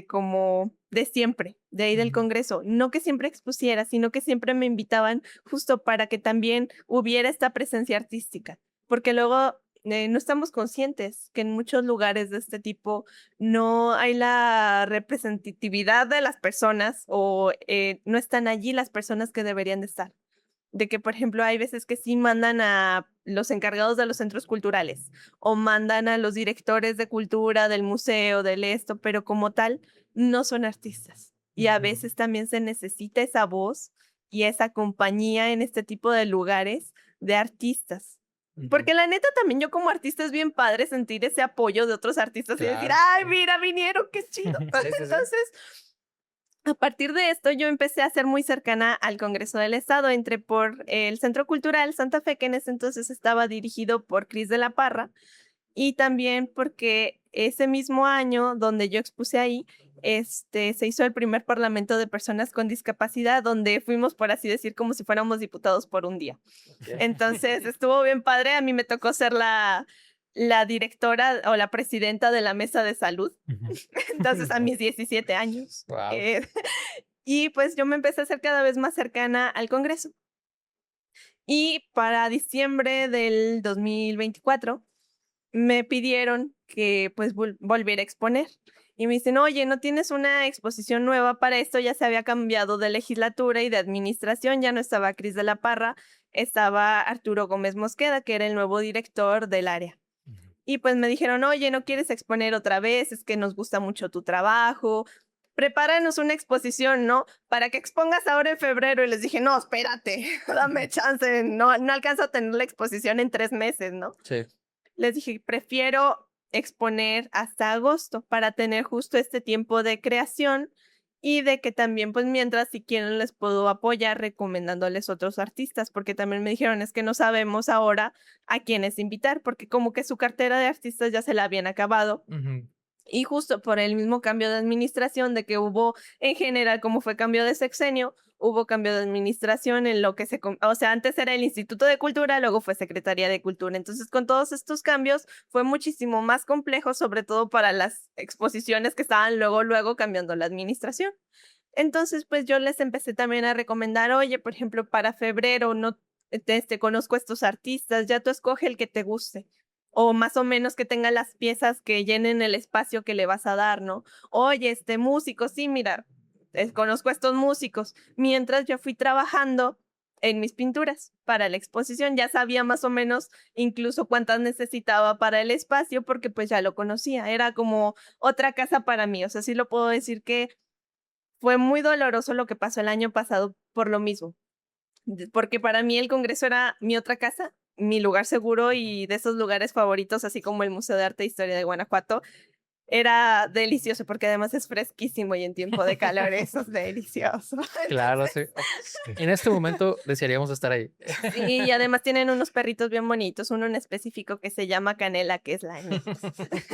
como de siempre, de ahí del Ujú. Congreso. No que siempre expusiera, sino que siempre me invitaban justo para que también hubiera esta presencia artística. Porque luego no estamos conscientes que en muchos lugares de este tipo no hay la representatividad de las personas o no están allí las personas que deberían de estar. de que, por ejemplo, hay veces que sí mandan a los encargados de los centros culturales o mandan a los directores de cultura del museo, del esto, pero como tal, no son artistas. Y a veces también se necesita esa voz y esa compañía en este tipo de lugares de artistas. Porque la neta también yo como artista es bien padre sentir ese apoyo de otros artistas y decir, Claro. ay, mira, vinieron, qué chido. Entonces, a partir de esto, yo empecé a ser muy cercana al Congreso del Estado. Entré por el Centro Cultural Santa Fe, que en ese entonces estaba dirigido por Cris de la Parra, y también porque ese mismo año donde yo expuse ahí, se hizo el primer Parlamento de Personas con Discapacidad, donde fuimos, por así decir, como si fuéramos diputados por un día. Entonces, estuvo bien padre. A mí me tocó ser la directora o la presidenta de la mesa de salud. Entonces, a mis 17 años. Wow. Y pues yo me empecé a ser cada vez más cercana al Congreso. Y para diciembre del 2024 me pidieron que pues volviera a exponer. Y me dicen, oye, ¿no tienes una exposición nueva para esto? Ya se había cambiado de legislatura y de administración, ya no estaba Cris de la Parra, estaba Arturo Gómez Mosqueda, que era el nuevo director del área. Y pues me dijeron, oye, ¿no quieres exponer otra vez? Es que nos gusta mucho tu trabajo. Prepáranos una exposición, ¿no? Para que expongas ahora en febrero. Y les dije, no, espérate, dame chance. No alcanzo a tener la exposición en 3 meses, ¿no? Sí. Les dije, prefiero exponer hasta agosto para tener justo este tiempo de creación y de que también, pues mientras, si quieren, les puedo apoyar recomendándoles otros artistas, porque también me dijeron, es que no sabemos ahora a quiénes invitar, porque como que su cartera de artistas ya se la habían acabado. Y justo por el mismo cambio de administración, de que hubo en general, como fue cambio de sexenio, hubo cambio de administración en lo que o sea, antes era el Instituto de Cultura, luego fue Secretaría de Cultura. Entonces, con todos estos cambios, fue muchísimo más complejo, sobre todo para las exposiciones que estaban luego cambiando la administración. Entonces, pues yo les empecé también a recomendar, oye, por ejemplo, para febrero, no, conozco a estos artistas, ya tú escoge el que te guste o más o menos que tenga las piezas que llenen el espacio que le vas a dar, ¿no? Oye, músico, sí, mira, conozco a estos músicos. Mientras yo fui trabajando en mis pinturas para la exposición, ya sabía más o menos incluso cuántas necesitaba para el espacio porque pues ya lo conocía, era como otra casa para mí, o sea, sí lo puedo decir que fue muy doloroso lo que pasó el año pasado por lo mismo, porque para mí el Congreso era mi otra casa, mi lugar seguro y de esos lugares favoritos, así como el Museo de Arte e Historia de Guanajuato, era delicioso porque además es fresquísimo y en tiempo de calor eso es delicioso. Claro, sí. En este momento desearíamos estar ahí. Sí, y además tienen unos perritos bien bonitos, uno en específico que se llama Canela, que es la M.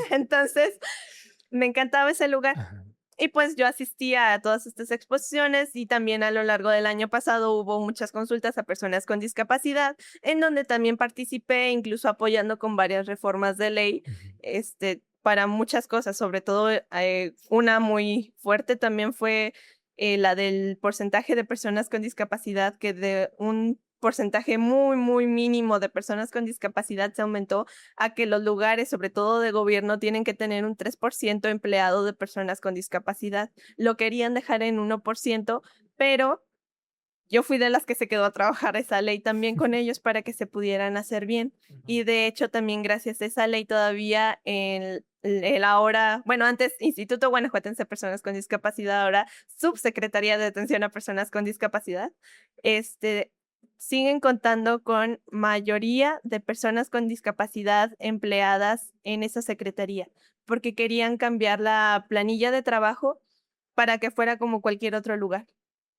Entonces, me encantaba ese lugar. Y pues yo asistía a todas estas exposiciones y también a lo largo del año pasado hubo muchas consultas a personas con discapacidad, en donde también participé, incluso apoyando con varias reformas de ley, para muchas cosas, sobre todo una muy fuerte también fue la del porcentaje de personas con discapacidad, que de un porcentaje muy, muy mínimo de personas con discapacidad se aumentó a que los lugares, sobre todo de gobierno, tienen que tener un 3% empleado de personas con discapacidad. Lo querían dejar en 1%, pero yo fui de las que se quedó a trabajar esa ley también con ellos para que se pudieran hacer bien. Y de hecho, también gracias a esa ley todavía el ahora, bueno, antes Instituto Guanajuatense de Personas con Discapacidad, ahora Subsecretaría de Atención a Personas con Discapacidad, siguen contando con mayoría de personas con discapacidad empleadas en esa secretaría, porque querían cambiar la planilla de trabajo para que fuera como cualquier otro lugar.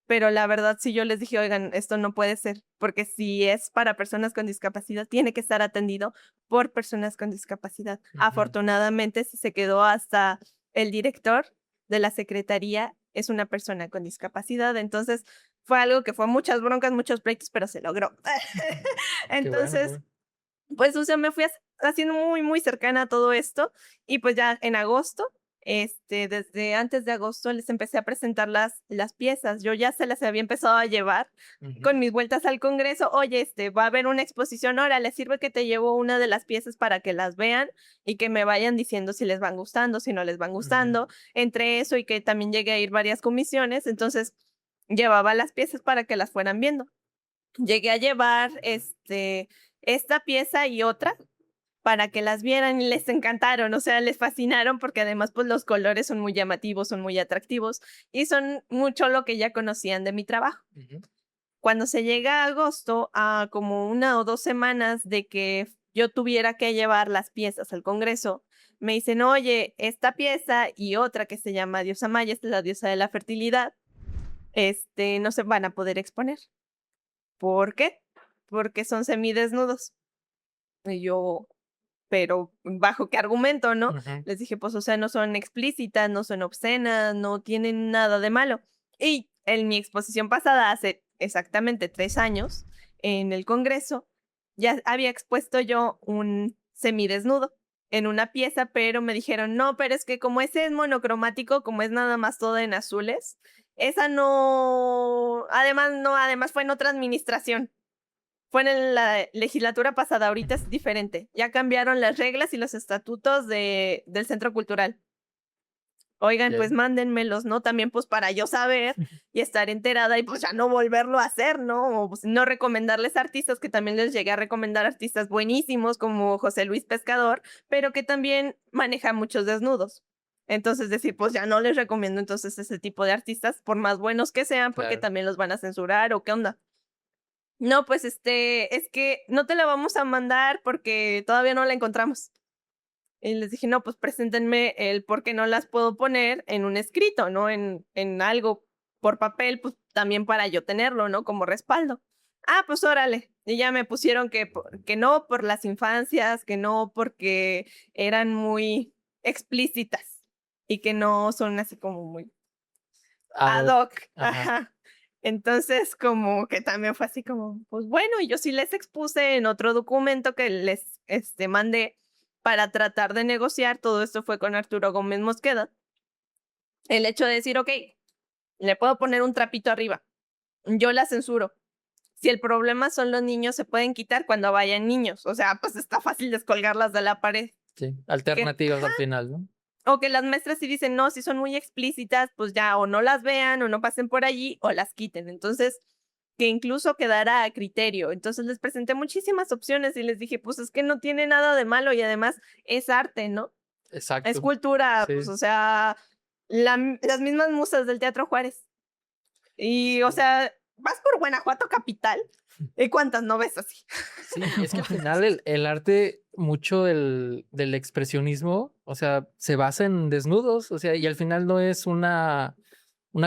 Pero la verdad, sí yo les dije, oigan, esto no puede ser, porque si es para personas con discapacidad, tiene que estar atendido por personas con discapacidad. Afortunadamente, sí se quedó hasta el director de la secretaría es una persona con discapacidad, entonces fue algo que fue muchas broncas, muchos pleitos, pero se logró. Entonces, pues, o sea, me fui haciendo muy, muy cercana a todo esto y pues ya en agosto, desde antes de agosto les empecé a presentar las piezas. Yo ya se las había empezado a llevar con mis vueltas al Congreso. Oye, va a haber una exposición, ahora les sirve que te llevo una de las piezas para que las vean y que me vayan diciendo si les van gustando, si no les van gustando. Entre eso y que también llegué a ir varias comisiones, entonces llevaba las piezas para que las fueran viendo. llegué a llevar esta pieza y otra para que las vieran y les encantaron, o sea, les fascinaron porque además pues los colores son muy llamativos, son muy atractivos y son mucho lo que ya conocían de mi trabajo. Cuando se llega a agosto, a como 1 o 2 semanas de que yo tuviera que llevar las piezas al Congreso, me dicen, oye, esta pieza y otra que se llama Diosa Maya, esta es la diosa de la fertilidad, no se van a poder exponer. ¿Por qué? Porque son semidesnudos. Y yo, pero ¿bajo qué argumento, no? Les dije, pues, o sea, no son explícitas, no son obscenas, no tienen nada de malo. Y en mi exposición pasada, hace exactamente 3 años, en el Congreso, ya había expuesto yo un semidesnudo en una pieza, pero me dijeron, no, pero es que como ese es monocromático, como es nada más todo en azules, esa no, además fue en otra administración. Fue en la legislatura pasada, ahorita es diferente. Ya cambiaron las reglas y los estatutos del Centro Cultural. Oigan, pues mándenmelos, ¿no? También pues para yo saber y estar enterada y pues ya no volverlo a hacer, ¿no? O pues, no recomendarles artistas, que también les llegué a recomendar artistas buenísimos como José Luis Pescador, pero que también maneja muchos desnudos. Entonces decir, pues ya no les recomiendo entonces ese tipo de artistas, por más buenos que sean, porque también los van a censurar o qué onda. No, pues es que no te la vamos a mandar porque todavía no la encontramos. Y les dije, no, pues preséntenme el por qué no las puedo poner en un escrito, ¿no? En algo por papel, pues también para yo tenerlo, ¿no? Como respaldo. Ah, pues órale. Y ya me pusieron que no por las infancias, que no porque eran muy explícitas y que no son así como muy ad hoc. Ajá. Entonces, como que también fue así como, pues bueno, y yo sí les expuse en otro documento que les mandé para tratar de negociar. Todo esto fue con Arturo Gómez Mosqueda. El hecho de decir, ok, le puedo poner un trapito arriba. Yo la censuro. Si el problema son los niños, se pueden quitar cuando vayan niños. O sea, pues está fácil descolgarlas de la pared. Sí, alternativas al final, ¿no? O que las maestras sí dicen, no, si son muy explícitas, pues ya o no las vean o no pasen por allí o las quiten. Entonces, que incluso quedara a criterio. Entonces les presenté muchísimas opciones y les dije, pues es que no tiene nada de malo y además es arte, ¿no? Exacto. Es cultura, Sí. pues o sea, las mismas musas del Teatro Juárez. Y o sea, vas por Guanajuato capital y cuántas no ves así. Sí, es que al final el arte, mucho del expresionismo, o sea, se basa en desnudos, o sea, y al final no es una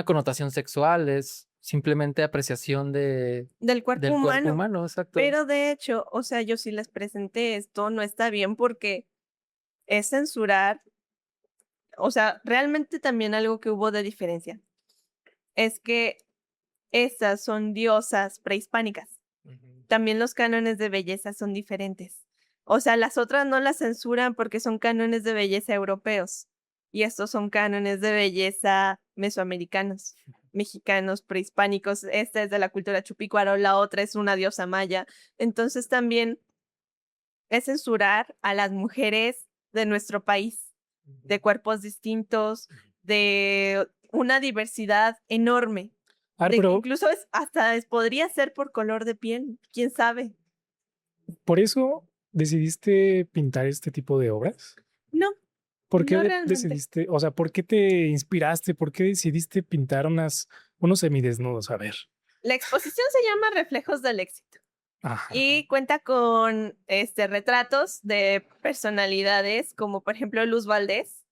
connotación sexual, es simplemente apreciación del cuerpo del humano. cuerpo humano, exacto. Pero de hecho, o sea, yo sí les presenté esto, no está bien porque es censurar. O sea, realmente también algo que hubo de diferencia es que esas son diosas prehispánicas. También los cánones de belleza son diferentes. O sea, las otras no las censuran porque son cánones de belleza europeos. Y estos son cánones de belleza mesoamericanos, mexicanos, prehispánicos. Esta es de la cultura chupicuaro, la otra es una diosa maya. Entonces también es censurar a las mujeres de nuestro país, de cuerpos distintos, de una diversidad enorme. Pero Incluso podría ser por color de piel, quién sabe. ¿por eso decidiste pintar este tipo de obras? No, ¿Por qué no realmente. decidiste, o sea, por qué te inspiraste? ¿Por qué decidiste pintar unos semidesnudos? A ver. La exposición se llama Reflejos del Éxito. Ajá. Y cuenta con retratos de personalidades como por ejemplo Luz Valdés,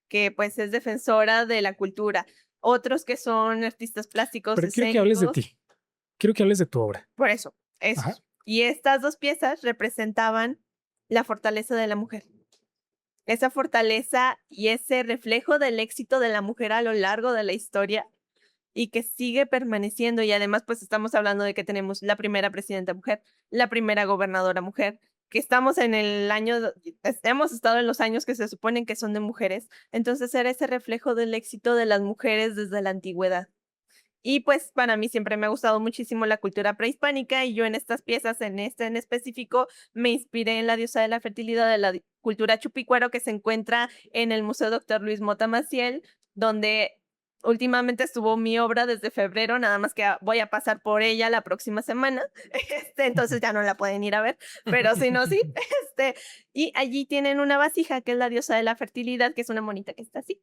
que pues es defensora de la cultura. Otros que son artistas plásticos. Pero quiero que hables de ti. Quiero que hables de tu obra. Por eso. Y estas dos piezas representaban la fortaleza de la mujer. Esa fortaleza y ese reflejo del éxito de la mujer a lo largo de la historia y que sigue permaneciendo. Y además, pues estamos hablando de que tenemos la primera presidenta mujer, la primera gobernadora mujer, que estamos en hemos estado en los años que se suponen que son de mujeres. Entonces era ese reflejo del éxito de las mujeres desde la antigüedad. Y pues para mí siempre me ha gustado muchísimo la cultura prehispánica y yo en estas piezas, en específico, me inspiré en la diosa de la fertilidad de la cultura chupicuaro que se encuentra en el Museo Dr. Luis Mota Maciel, donde últimamente estuvo mi obra desde febrero, nada más que voy a pasar por ella la próxima semana, entonces ya no la pueden ir a ver, pero si no, sí. Y allí tienen una vasija que es la diosa de la fertilidad, que es una monita que está así.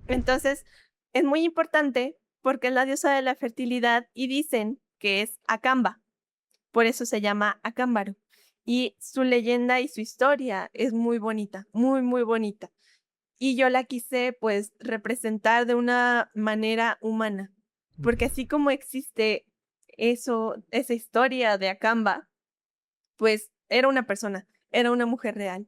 Entonces, es muy importante porque es la diosa de la fertilidad y dicen que es Acamba, por eso se llama Acámbaro. Y su leyenda y su historia es muy bonita, muy, muy bonita. Y yo la quise, pues, representar de una manera humana, porque así como existe esa historia de Acamba, pues, era una persona, era una mujer real.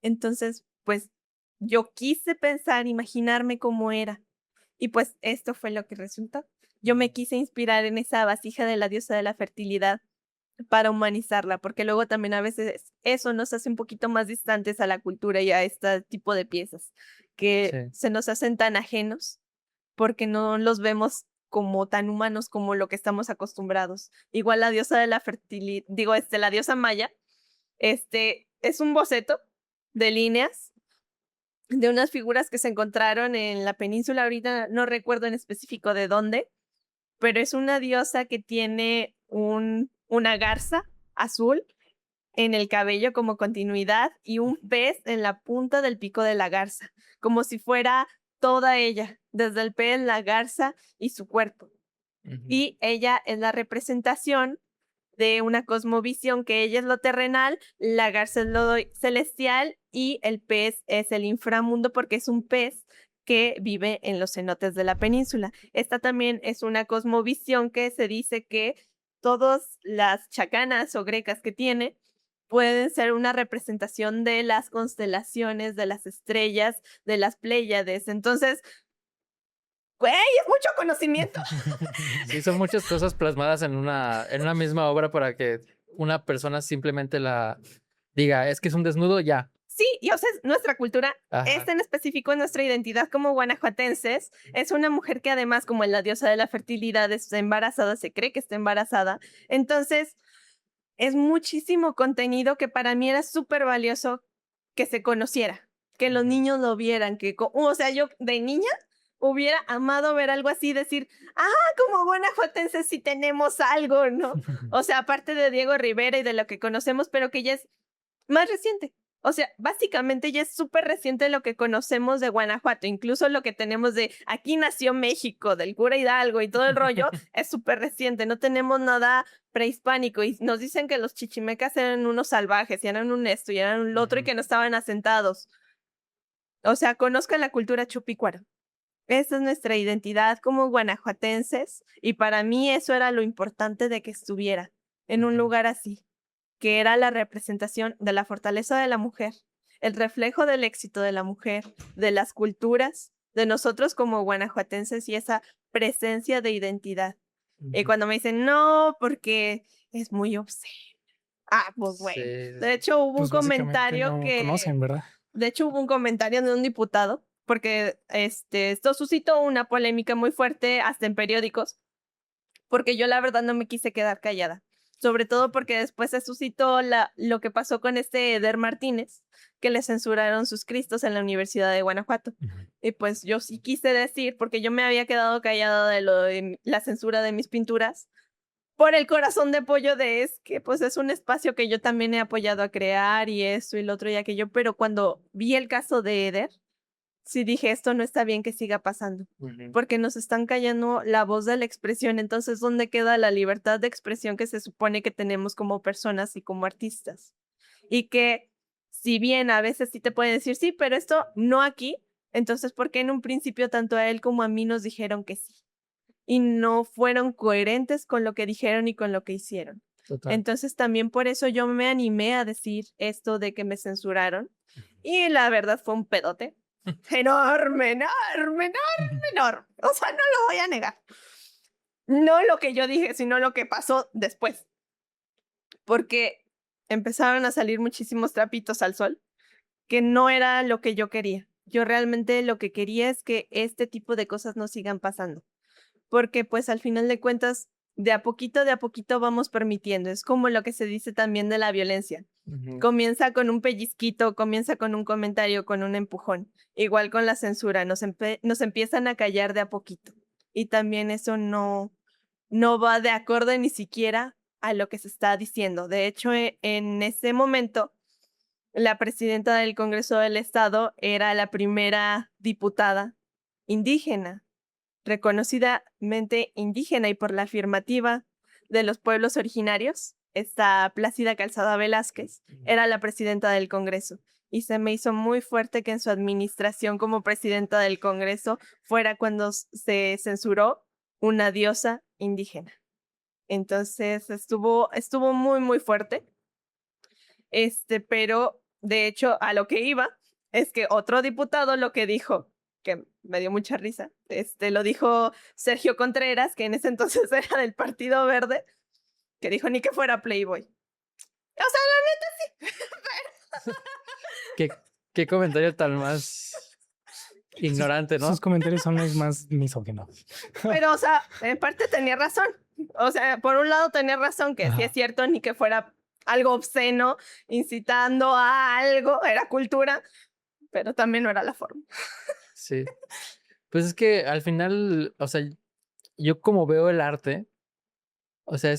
Entonces, pues, yo quise pensar, imaginarme cómo era. Y pues esto fue lo que resultó. Yo me quise inspirar en esa vasija de la diosa de la fertilidad para humanizarla, porque luego también a veces eso nos hace un poquito más distantes a la cultura y a este tipo de piezas, que Sí. se nos hacen tan ajenos porque no los vemos como tan humanos como lo que estamos acostumbrados. Igual la diosa de la fertilidad, digo, la diosa maya, es un boceto de líneas de unas figuras que se encontraron en la península, ahorita no recuerdo en específico de dónde, pero es una diosa que tiene una garza azul en el cabello como continuidad y un pez en la punta del pico de la garza, como si fuera toda ella, desde el pez, la garza y su cuerpo. Y ella es la representación de una cosmovisión que ella es lo terrenal, la garza es lo celestial y el pez es el inframundo porque es un pez que vive en los cenotes de la península. Esta también es una cosmovisión que se dice que todas las chacanas o grecas que tiene pueden ser una representación de las constelaciones, de las estrellas, de las Pléyades. Entonces, güey, es mucho conocimiento. Sí, son muchas cosas plasmadas en una misma obra para que una persona simplemente la diga, es que es un desnudo, ya. Sí, y o sea, nuestra cultura, Ajá. en específico nuestra identidad como guanajuatenses, es una mujer que además, como es la diosa de la fertilidad, está embarazada, se cree que está embarazada. Entonces, es muchísimo contenido que para mí era súper valioso que se conociera, que los niños lo vieran, o sea, yo de niña hubiera amado ver algo así, decir, como guanajuatenses sí tenemos algo, ¿no? O sea, aparte de Diego Rivera y de lo que conocemos, pero que ya es más reciente. O sea, básicamente ya es súper reciente lo que conocemos de Guanajuato, incluso lo que tenemos de aquí nació México, del cura Hidalgo y todo el rollo, es súper reciente, no tenemos nada prehispánico y nos dicen que los chichimecas eran unos salvajes y eran un esto y eran un otro y que no estaban asentados. O sea, conozcan la cultura chupícuaro. Esa es nuestra identidad como guanajuatenses y para mí eso era lo importante de que estuviera en un lugar así, que era la representación de la fortaleza de la mujer, el reflejo del éxito de la mujer, de las culturas, de nosotros como guanajuatenses y esa presencia de identidad. Y cuando me dicen, no, porque es muy obsceno. Pues Sí, bueno. sí, De sí. hecho, hubo un Pues básicamente comentario no conocen, ¿verdad? de hecho, hubo un comentario de un diputado, porque esto suscitó una polémica muy fuerte hasta en periódicos, porque yo la verdad no me quise quedar callada. Sobre todo porque después se suscitó lo que pasó con Eder Martínez, que le censuraron sus cristos en la Universidad de Guanajuato. Y pues yo sí quise decir, porque yo me había quedado callada de lo de la censura de mis pinturas, por el corazón de pollo es que pues es un espacio que yo también he apoyado a crear y esto y lo otro y aquello, pero cuando vi el caso de Eder, sí dije, esto no está bien que siga pasando, porque nos están callando la voz de la expresión, entonces, ¿dónde queda la libertad de expresión que se supone que tenemos como personas y como artistas? Y que si bien a veces sí te pueden decir, sí, pero esto no aquí, entonces, ¿por qué en un principio tanto a él como a mí nos dijeron que sí? Y no fueron coherentes con lo que dijeron y con lo que hicieron. Total. Entonces también por eso yo me animé a decir esto de que me censuraron y la verdad fue un pedote enorme, enorme, enorme, enorme. O sea, no lo voy a negar. No lo que yo dije, sino lo que pasó después. Porque empezaron a salir muchísimos trapitos al sol, que no era lo que yo quería. Yo realmente lo que quería es que este tipo de cosas no sigan pasando. Porque pues al final de cuentas, de a poquito vamos permitiendo. Es como lo que se dice también de la violencia. Comienza con un pellizquito, comienza con un comentario, con un empujón. Igual con la censura, nos empiezan a callar de a poquito. y también eso no va de acorde ni siquiera a lo que se está diciendo. De hecho, en ese momento, la presidenta del Congreso del Estado era la primera diputada indígena, reconocidamente indígena, y por la afirmativa de los pueblos originarios, esta Plácida Calzada Velázquez era la presidenta del Congreso. Y se me hizo muy fuerte que en su administración como presidenta del Congreso fuera cuando se censuró una diosa indígena. Entonces estuvo muy, muy fuerte. Pero de hecho, a lo que iba es que otro diputado lo que dijo, que me dio mucha risa, lo dijo Sergio Contreras, que en ese entonces era del Partido Verde, que dijo ni que fuera Playboy. O sea, la neta sí. ¿Qué comentario tan más ignorante, ¿no? Sus comentarios son los más misóginos. Pero, o sea, en parte tenía razón. O sea, por un lado tenía razón que sí es cierto, ni que fuera algo obsceno, incitando a algo, era cultura, pero también no era la forma. Sí. Pues es que al final, o sea, yo como veo el arte, o sea,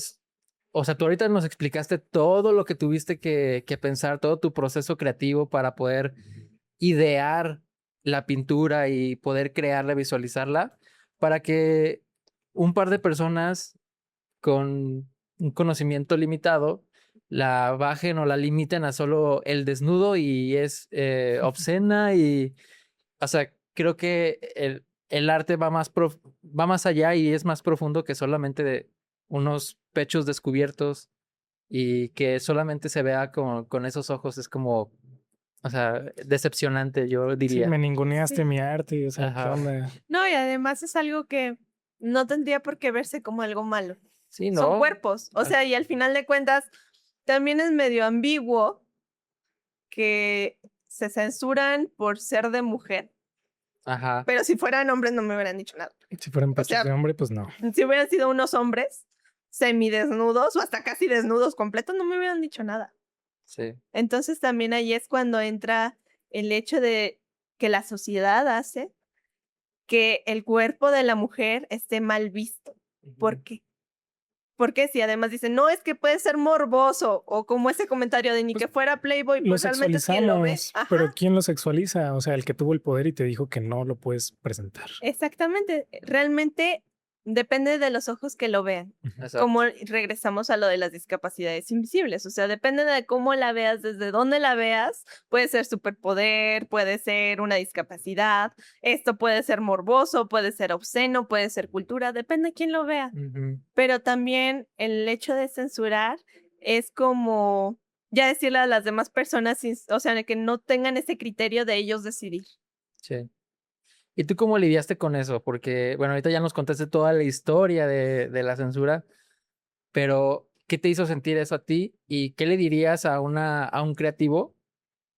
tú ahorita nos explicaste todo lo que tuviste que pensar, todo tu proceso creativo para poder idear la pintura y poder crearla, visualizarla, para que un par de personas con un conocimiento limitado la bajen o la limiten a solo el desnudo y es obscena y, o sea, creo que el arte va más allá y es más profundo que solamente de unos pechos descubiertos y que solamente se vea con esos ojos es como, o sea, decepcionante, yo Sí, diría. me ninguneaste Sí. mi arte, o sea, ¿qué Ajá. onda? No, y además es algo que no tendría por qué verse como algo malo. Sí, Son ¿no? cuerpos. O sea, y al final de cuentas, también es medio ambiguo que se censuran por ser de mujer. Ajá. Pero si fueran hombres no me hubieran dicho nada. Si fueran O pechos sea, de hombre, pues no. si hubieran sido unos hombres semidesnudos o hasta casi desnudos completos, no me hubieran dicho nada. Sí. Entonces también ahí es cuando entra el hecho de que la sociedad hace que el cuerpo de la mujer esté mal visto. ¿Por qué? Porque si además dicen, no, es que puede ser morboso, o como ese comentario de ni Pues que fuera Playboy, lo pues realmente es quien lo ve. sexualizamos, pero ¿quién lo sexualiza? O sea, el que tuvo el poder y te dijo que no lo puedes presentar. Exactamente, realmente depende de los ojos que lo vean. Exacto. Como regresamos a lo de las discapacidades invisibles, o sea, depende de cómo la veas, desde dónde la veas, puede ser superpoder, puede ser una discapacidad, esto puede ser morboso, puede ser obsceno, puede ser cultura, depende de quién lo vea. Pero también el hecho de censurar es como ya decirle a las demás personas, o sea, que no tengan ese criterio de ellos decidir. Sí. ¿Y tú cómo lidiaste con eso? Porque, bueno, ahorita ya nos contaste toda la historia de la censura, pero ¿qué te hizo sentir eso a ti? ¿Y qué le dirías a un creativo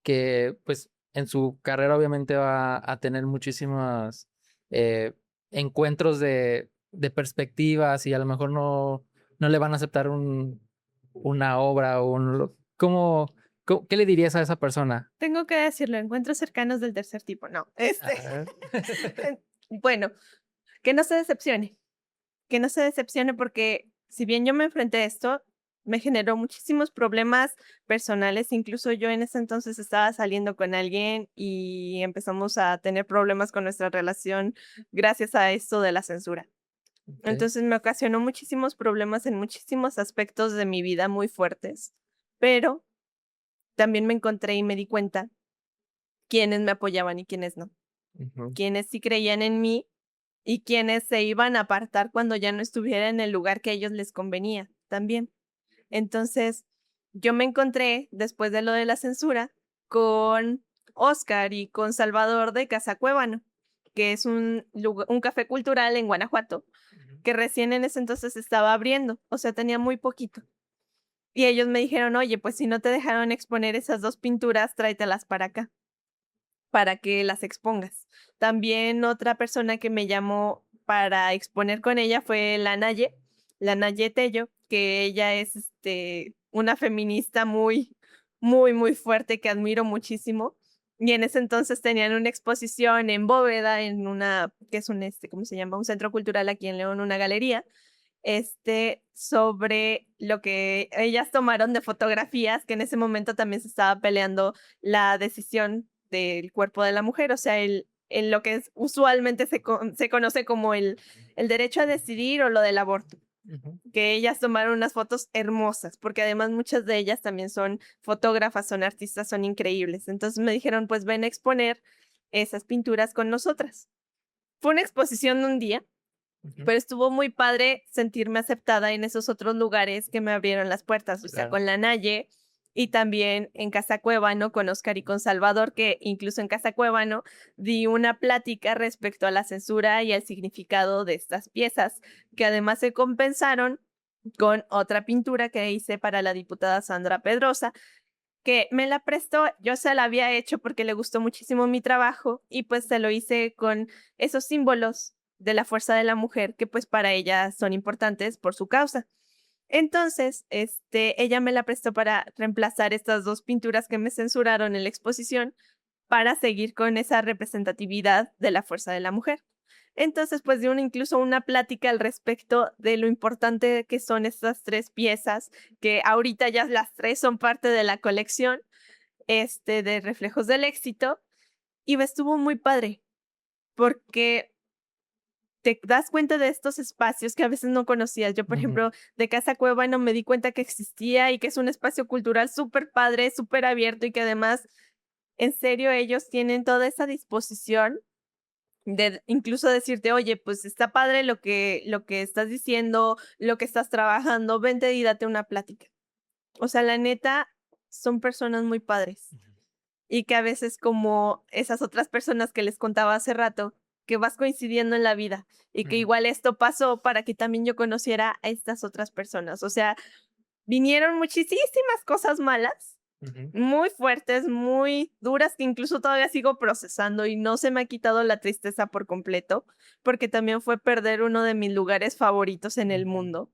que, pues, en su carrera obviamente va a tener muchísimos encuentros de perspectivas y a lo mejor no le van a aceptar una obra o ¿qué le dirías a esa persona? Tengo que decirlo, encuentros cercanos del tercer tipo, no. Ajá. Bueno, que no se decepcione, porque si bien yo me enfrenté a esto, me generó muchísimos problemas personales. Incluso yo en ese entonces estaba saliendo con alguien y empezamos a tener problemas con nuestra relación gracias a esto de la censura. Ok. Entonces me ocasionó muchísimos problemas en muchísimos aspectos de mi vida muy fuertes, pero también me encontré y me di cuenta quiénes me apoyaban y quiénes no, Ujú. quiénes sí creían en mí y quienes se iban a apartar cuando ya no estuviera en el lugar que a ellos les convenía también. Entonces, yo me encontré, después de lo de la censura, con Oscar y con Salvador de Casa Cuébano, que es un café cultural en Guanajuato, que recién en ese entonces estaba abriendo, o sea, tenía muy poquito. Y ellos me dijeron, oye, pues si no te dejaron exponer esas 2 pinturas, tráetelas para acá, para que las expongas. También otra persona que me llamó para exponer con ella fue la Naye Tello, que ella es una feminista muy, muy, muy fuerte que admiro muchísimo. Y en ese entonces tenían una exposición en Bóveda, en una, que es un, ¿cómo se llama? Un centro cultural aquí en León, una galería, sobre lo que ellas tomaron de fotografías, que en ese momento también se estaba peleando la decisión del cuerpo de la mujer, o sea, en lo que usualmente se conoce como el derecho a decidir o lo del aborto. Que ellas tomaron unas fotos hermosas, porque además muchas de ellas también son fotógrafas, son artistas, son increíbles. Entonces me dijeron, pues ven a exponer esas pinturas con nosotras. Fue una exposición de un día, pero estuvo muy padre sentirme aceptada en esos otros lugares que me abrieron las puertas, o sea, con la Naye y también en Casa Cuébano con Oscar y con Salvador, que incluso en Casa Cuébano di una plática respecto a la censura y al significado de estas piezas, que además se compensaron con otra pintura que hice para la diputada Sandra Pedrosa, que me la prestó, yo se la había hecho porque le gustó muchísimo mi trabajo y pues se lo hice con esos símbolos de la fuerza de la mujer que pues para ella son importantes por su causa. Entonces, ella me la prestó para reemplazar estas dos pinturas que me censuraron en la exposición para seguir con esa representatividad de la fuerza de la mujer. Entonces, pues dio incluso una plática al respecto de lo importante que son estas tres piezas, que ahorita ya las tres son parte de la colección, de Reflejos del Éxito, y me estuvo muy padre, porque te das cuenta de estos espacios que a veces no conocías. Yo, por ejemplo, de Casa Cuébano me di cuenta que existía y que es un espacio cultural súper padre, súper abierto y que además, en serio, ellos tienen toda esa disposición de incluso decirte, oye, pues está padre lo que estás diciendo, lo que estás trabajando, vente y date una plática. O sea, la neta, son personas muy padres. Y que a veces como esas otras personas que les contaba hace rato, que vas coincidiendo en la vida y que igual esto pasó para que también yo conociera a estas otras personas. O sea, vinieron muchísimas cosas malas, muy fuertes, muy duras, que incluso todavía sigo procesando y no se me ha quitado la tristeza por completo, porque también fue perder uno de mis lugares favoritos en el mundo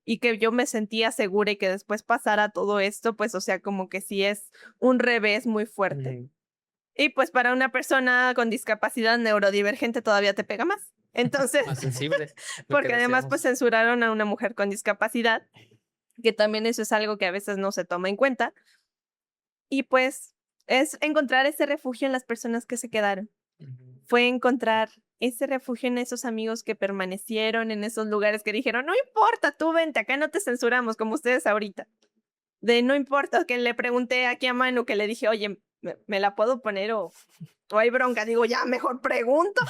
y que yo me sentía segura y que después pasara todo esto, pues, o sea, como que sí es un revés muy fuerte. Y pues para una persona con discapacidad neurodivergente todavía te pega más. Entonces, Más sensible. porque además pues censuraron a una mujer con discapacidad, que también eso es algo que a veces no se toma en cuenta. Y pues es encontrar ese refugio en las personas que se quedaron. Fue encontrar ese refugio en esos amigos que permanecieron, en esos lugares que dijeron, no importa, tú vente, acá no te censuramos como ustedes ahorita. De no importa, que le pregunté aquí a Manu, que le dije, oye, ¿me la puedo poner o hay bronca? Digo, ya, mejor pregunto.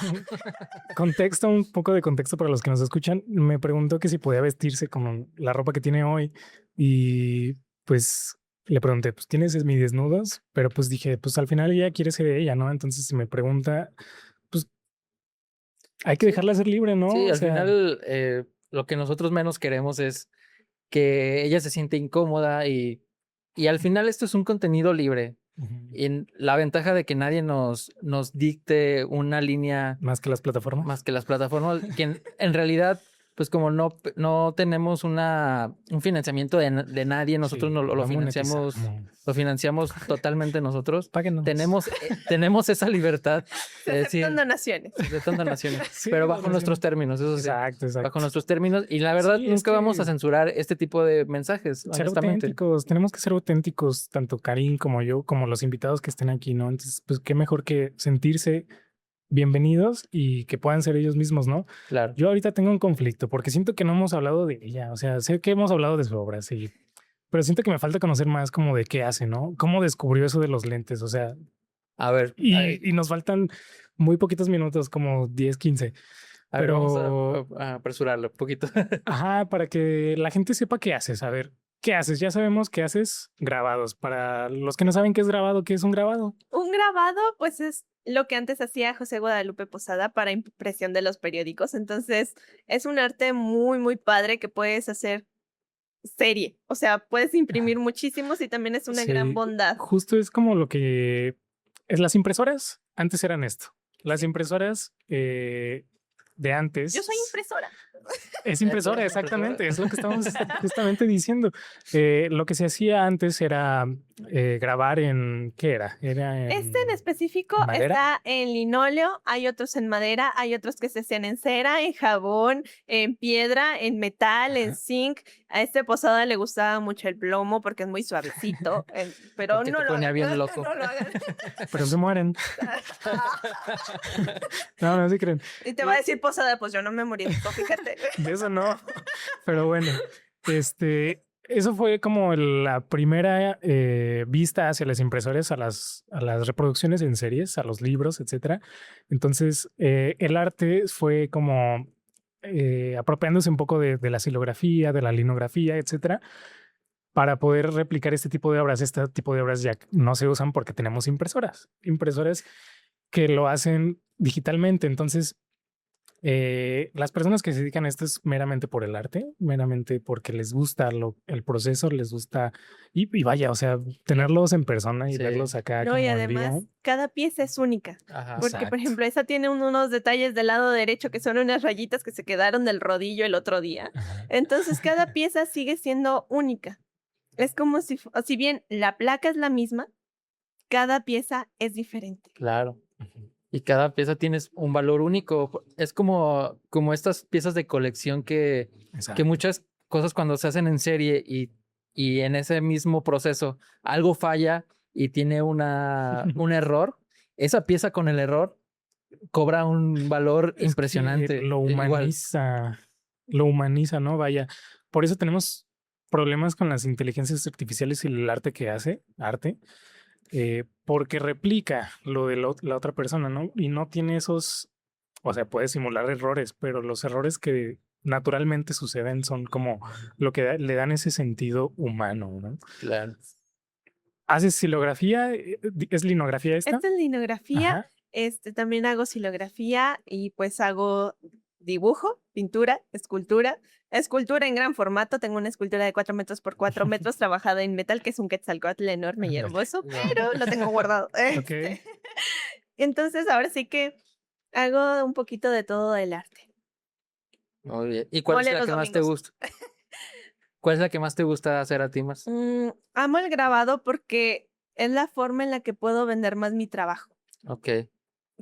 Contexto, un poco de contexto para los que nos escuchan. Me preguntó que si podía vestirse con la ropa que tiene hoy y pues le pregunté, pues tienes semidesnudos, pero pues dije, pues al final ella quiere ser ella, ¿no? Entonces si me pregunta, pues hay que dejarla ser libre, ¿no? Sí, O al sea, final lo que nosotros menos queremos es que ella se siente incómoda y al final esto es un contenido libre. Y la ventaja de que nadie nos dicte una línea más que las plataformas. más que las plataformas, que en realidad, pues como no tenemos un financiamiento de nadie, nosotros Sí, no lo financiamos totalmente nosotros. Páguenos. Tenemos esa libertad Se de aceptan decir, donaciones. sí, pero bajo nuestros términos, eso sí. Exacto. Bajo nuestros términos. Y la verdad, Sí, nunca vamos a censurar este tipo de mensajes, ser honestamente. auténticos, tenemos que ser auténticos, tanto Karim como yo, como los invitados que estén aquí, ¿no? Entonces, pues qué mejor que sentirse bienvenidos y que puedan ser ellos mismos, ¿no? Claro. Yo ahorita tengo un conflicto porque siento que no hemos hablado de ella, o sea, sé que hemos hablado de su obra, sí, pero siento que me falta conocer más como de qué hace, ¿no? ¿Cómo descubrió eso de los lentes? O sea, A ver. y nos faltan muy poquitos minutos, como 10, 15. A ver, Pero vamos a apresurarlo un poquito. ajá, para que la gente sepa qué haces. A ver, ¿qué haces? Ya sabemos que haces grabados. Para los que no saben qué es grabado, ¿qué es un grabado? Un grabado, pues es lo que antes hacía José Guadalupe Posada para impresión de los periódicos. Entonces, es un arte muy, muy padre que puedes hacer serie. O sea, puedes imprimir muchísimos y también es una gran bondad. Justo es como lo que es las impresoras. Antes eran esto. Las impresoras de antes. Yo soy impresora. Es impresora, exactamente, es lo que estamos justamente diciendo. Lo que se hacía antes era grabar en, ¿qué era? Era Este en específico madera. está en linóleo, hay otros en madera, hay otros que se hacían en cera, en jabón, en piedra, en metal, en Ajá. zinc. A este Posada le gustaba mucho el plomo porque es muy suavecito, pero Porque no te lo ponía hagan, bien loco. no lo hagan. Pero se mueren. No, no se creen. Y te va a decir Posada, pues yo no me morí, fíjate. De eso no. Pero bueno, eso fue como la primera vista hacia las impresoras, a las reproducciones en series, a los libros, etcétera. Entonces, el arte fue como apropiándose un poco de la silografía, de la linografía, etcétera, para poder replicar este tipo de obras. Este tipo de obras ya no se usan porque tenemos impresoras que lo hacen digitalmente. Entonces, las personas que se dedican a esto es meramente por el arte, meramente porque les gusta el proceso, les gusta y vaya, o sea, tenerlos en persona y Sí. verlos acá No, como y en además, vivo. cada pieza es única. Ajá. Porque, por Exacto. ejemplo, esa tiene unos detalles del lado derecho que son unas rayitas que se quedaron del rodillo el otro día. Ajá. Entonces, cada pieza sigue siendo única. Es como si bien la placa es la misma, cada pieza es diferente. Claro. Ujú. Y cada pieza tiene un valor único. Es como estas piezas de colección que Exacto. muchas cosas cuando se hacen en serie y en ese mismo proceso algo falla y tiene un error, esa pieza con el error cobra un valor Es que impresionante. Igual. lo humaniza, ¿no? Vaya, por eso tenemos problemas con las inteligencias artificiales y el arte que hace, arte, porque replica lo de la otra persona, ¿no? Y no tiene esos, o sea, puede simular errores, pero los errores que naturalmente suceden son como lo que le dan ese sentido humano, ¿no? Claro. ¿Haces silografía? ¿Es linografía esta? Esta es linografía, Ajá. también hago silografía y pues hago dibujo, pintura, escultura. Escultura en gran formato, tengo una escultura de 4 metros por 4 metros trabajada en metal, que es un quetzalcóatl enorme y hermoso, No. pero lo tengo guardado. Ok. Entonces ahora sí que hago un poquito de todo el arte. Muy bien. ¿Y cuál es Mole la los que más te domingos. gusta? ¿Cuál es la que más te gusta hacer a ti más? Amo el grabado porque es la forma en la que puedo vender más mi trabajo. Ok.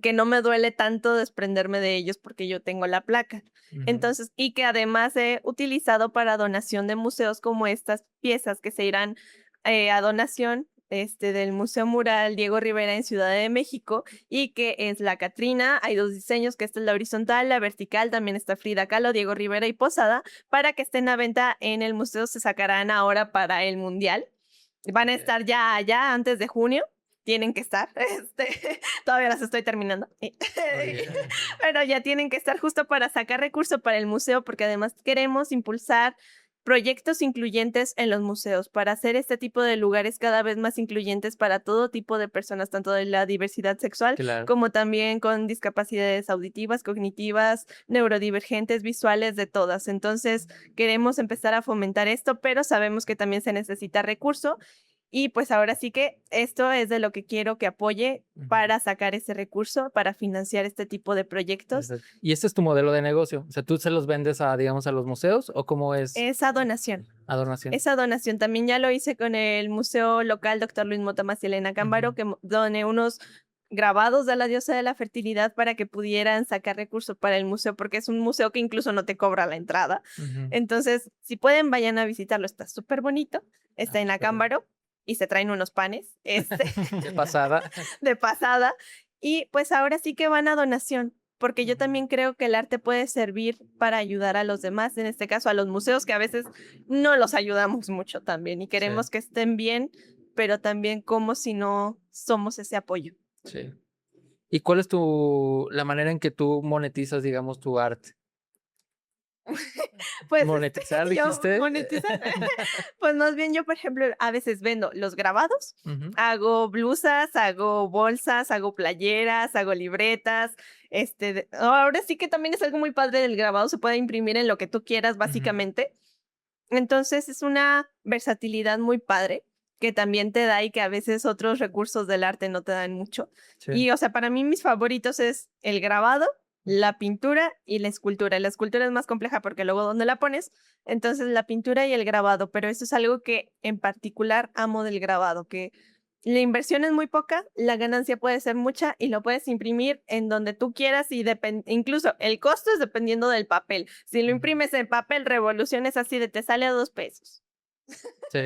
Que no me duele tanto desprenderme de ellos porque yo tengo la placa. Ujú. Entonces, y que además he utilizado para donación de museos como estas piezas que se irán a donación del Museo Mural Diego Rivera en Ciudad de México y que es la Catrina. Hay 2 diseños, que esta es la horizontal, la vertical, también está Frida Kahlo, Diego Rivera y Posada, para que estén a venta en el museo. Se sacarán ahora para el Mundial. Van a estar ya allá antes de junio. Tienen que estar. Todavía las estoy terminando. Pero ya tienen que estar justo para sacar recursos para el museo, porque además queremos impulsar proyectos incluyentes en los museos para hacer este tipo de lugares cada vez más incluyentes para todo tipo de personas, tanto de la diversidad sexual Claro. como también con discapacidades auditivas, cognitivas, neurodivergentes, visuales, de todas. Entonces, queremos empezar a fomentar esto, pero sabemos que también se necesita recurso. Y pues ahora sí que esto es de lo que quiero que apoye para sacar ese recurso, para financiar este tipo de proyectos. Exacto. ¿Y este es tu modelo de negocio? O sea, ¿tú se los vendes a, digamos, a los museos o cómo es Esa donación. a donación? Esa donación también ya lo hice con el Museo Local Dr. Luis Motamas y Elena Cámbaro, Ujú. que doné unos grabados de la diosa de la fertilidad para que pudieran sacar recursos para el museo, porque es un museo que incluso no te cobra la entrada. Ujú. Entonces, si pueden, vayan a visitarlo. Está súper bonito. Está en la súper bien. Cámbaro y se traen unos panes Qué pasada. de pasada. Y pues ahora sí que van a donación, porque yo también creo que el arte puede servir para ayudar a los demás, en este caso a los museos, que a veces no los ayudamos mucho también y queremos Sí. que estén bien, pero también como si no somos ese apoyo. Sí. ¿Y cuál es la manera en que tú monetizas, digamos, tu arte? Pues ¿Monetizar, yo dijiste? monetizar, pues más bien yo, por ejemplo, a veces vendo los grabados, Ujú. hago blusas, hago bolsas, hago playeras, hago libretas. Ahora sí que también es algo muy padre del grabado, se puede imprimir en lo que tú quieras, básicamente. Entonces es una versatilidad muy padre que también te da y que a veces otros recursos del arte no te dan mucho. Sí. Y, o sea, para mí mis favoritos es el grabado la pintura y la escultura. La escultura es más compleja porque luego ¿dónde la pones? Entonces la pintura y el grabado, pero eso es algo que en particular amo del grabado, que la inversión es muy poca, la ganancia puede ser mucha y lo puedes imprimir en donde tú quieras y incluso el costo es dependiendo del papel. Si lo imprimes en papel revolución es así de te sale a $2. Sí.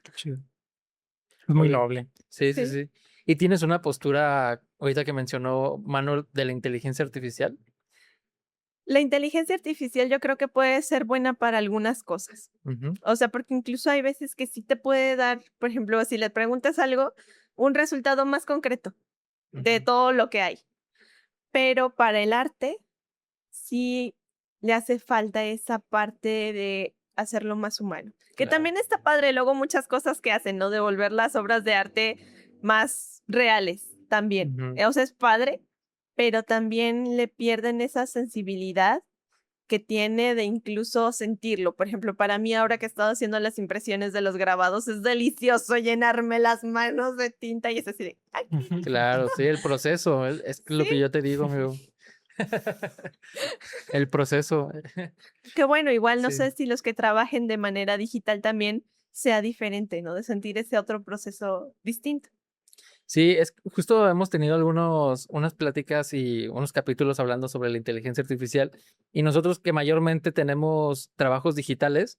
Qué chido. Es muy Oye, noble. sí. Sí. ¿Y tienes una postura, ahorita que mencionó Manuel, de la inteligencia artificial? La inteligencia artificial yo creo que puede ser buena para algunas cosas. Ujú, O sea, porque incluso hay veces que sí te puede dar, por ejemplo, si le preguntas algo, un resultado más concreto de ujú. todo lo que hay. Pero para el arte sí le hace falta esa parte de hacerlo más humano. Que Claro. también está padre luego muchas cosas que hacen, ¿no? Devolver las obras de arte más reales también. Ujú. O sea, es padre, pero también le pierden esa sensibilidad que tiene de incluso sentirlo. Por ejemplo, para mí ahora que he estado haciendo las impresiones de los grabados, es delicioso llenarme las manos de tinta y es así de, ay, Claro, sí, el proceso, es lo sí, que yo te digo, amigo. El proceso. qué bueno, igual no sé Sí. si los que trabajen de manera digital también sea diferente, ¿no? De sentir ese otro proceso distinto. Sí, es justo hemos tenido unas pláticas y unos capítulos hablando sobre la inteligencia artificial y nosotros que mayormente tenemos trabajos digitales,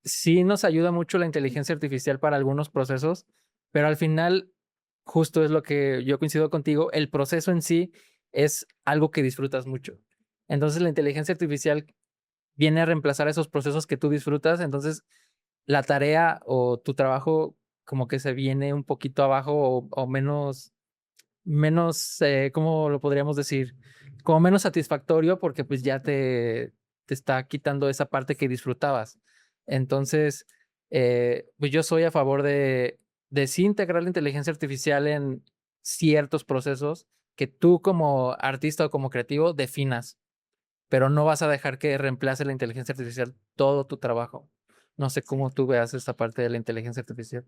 sí nos ayuda mucho la inteligencia artificial para algunos procesos, pero al final, justo es lo que yo coincido contigo, el proceso en sí es algo que disfrutas mucho. Entonces la inteligencia artificial viene a reemplazar esos procesos que tú disfrutas, entonces la tarea o tu trabajo como que se viene un poquito abajo o menos, ¿cómo lo podríamos decir? Como menos satisfactorio porque pues ya te está quitando esa parte que disfrutabas. Entonces, pues yo soy a favor de sí integrar la inteligencia artificial en ciertos procesos que tú como artista o como creativo definas, pero no vas a dejar que reemplace la inteligencia artificial todo tu trabajo. No sé cómo tú veas esta parte de la inteligencia artificial.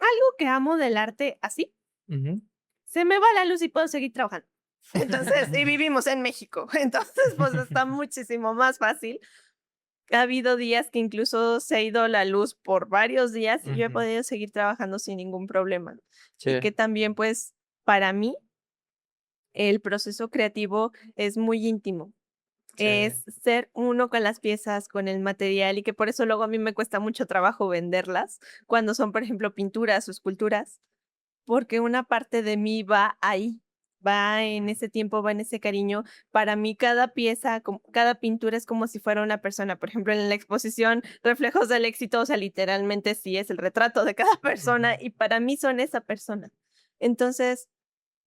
Algo que amo del arte así, Ujú. se me va la luz y puedo seguir trabajando. Entonces, y vivimos en México, entonces pues está muchísimo más fácil. Ha habido días que incluso se ha ido la luz por varios días y yo he Ujú. podido seguir trabajando sin ningún problema. Y Sí, que también, pues, para mí, el proceso creativo es muy íntimo. sí. Es ser uno con las piezas, con el material y que por eso luego a mí me cuesta mucho trabajo venderlas cuando son, por ejemplo, pinturas o esculturas, porque una parte de mí va ahí, va en ese tiempo, va en ese cariño. Para mí cada pieza, cada pintura es como si fuera una persona. Por ejemplo, en la exposición Reflejos del Éxito, o sea, literalmente sí es el retrato de cada persona Ujú. y para mí son esa persona. Entonces,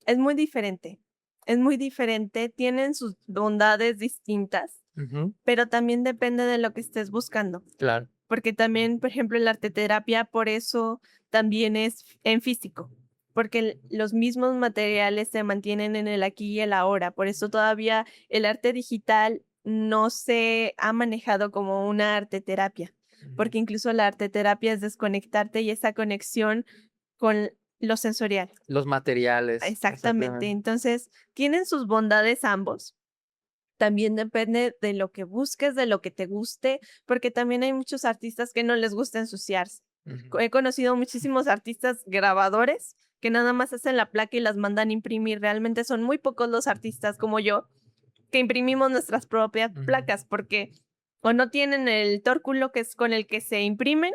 es muy diferente. Es muy diferente, tienen sus bondades distintas, Ujú. pero también depende de lo que estés buscando. Claro. Porque también, por ejemplo, la arteterapia, por eso también es en físico, porque los mismos materiales se mantienen en el aquí y el ahora. Por eso todavía el arte digital no se ha manejado como una arteterapia, Ujú. porque incluso la arteterapia es desconectarte y esa conexión con lo sensorial. Los materiales, Exactamente. exactamente. Entonces, tienen sus bondades ambos. También depende de lo que busques, de lo que te guste, porque también hay muchos artistas que no les gusta ensuciarse. Ujú. He conocido muchísimos artistas grabadores que nada más hacen la placa y las mandan a imprimir. Realmente son muy pocos los artistas como yo que imprimimos nuestras propias Ujú. placas porque o no tienen el tórculo que es con el que se imprimen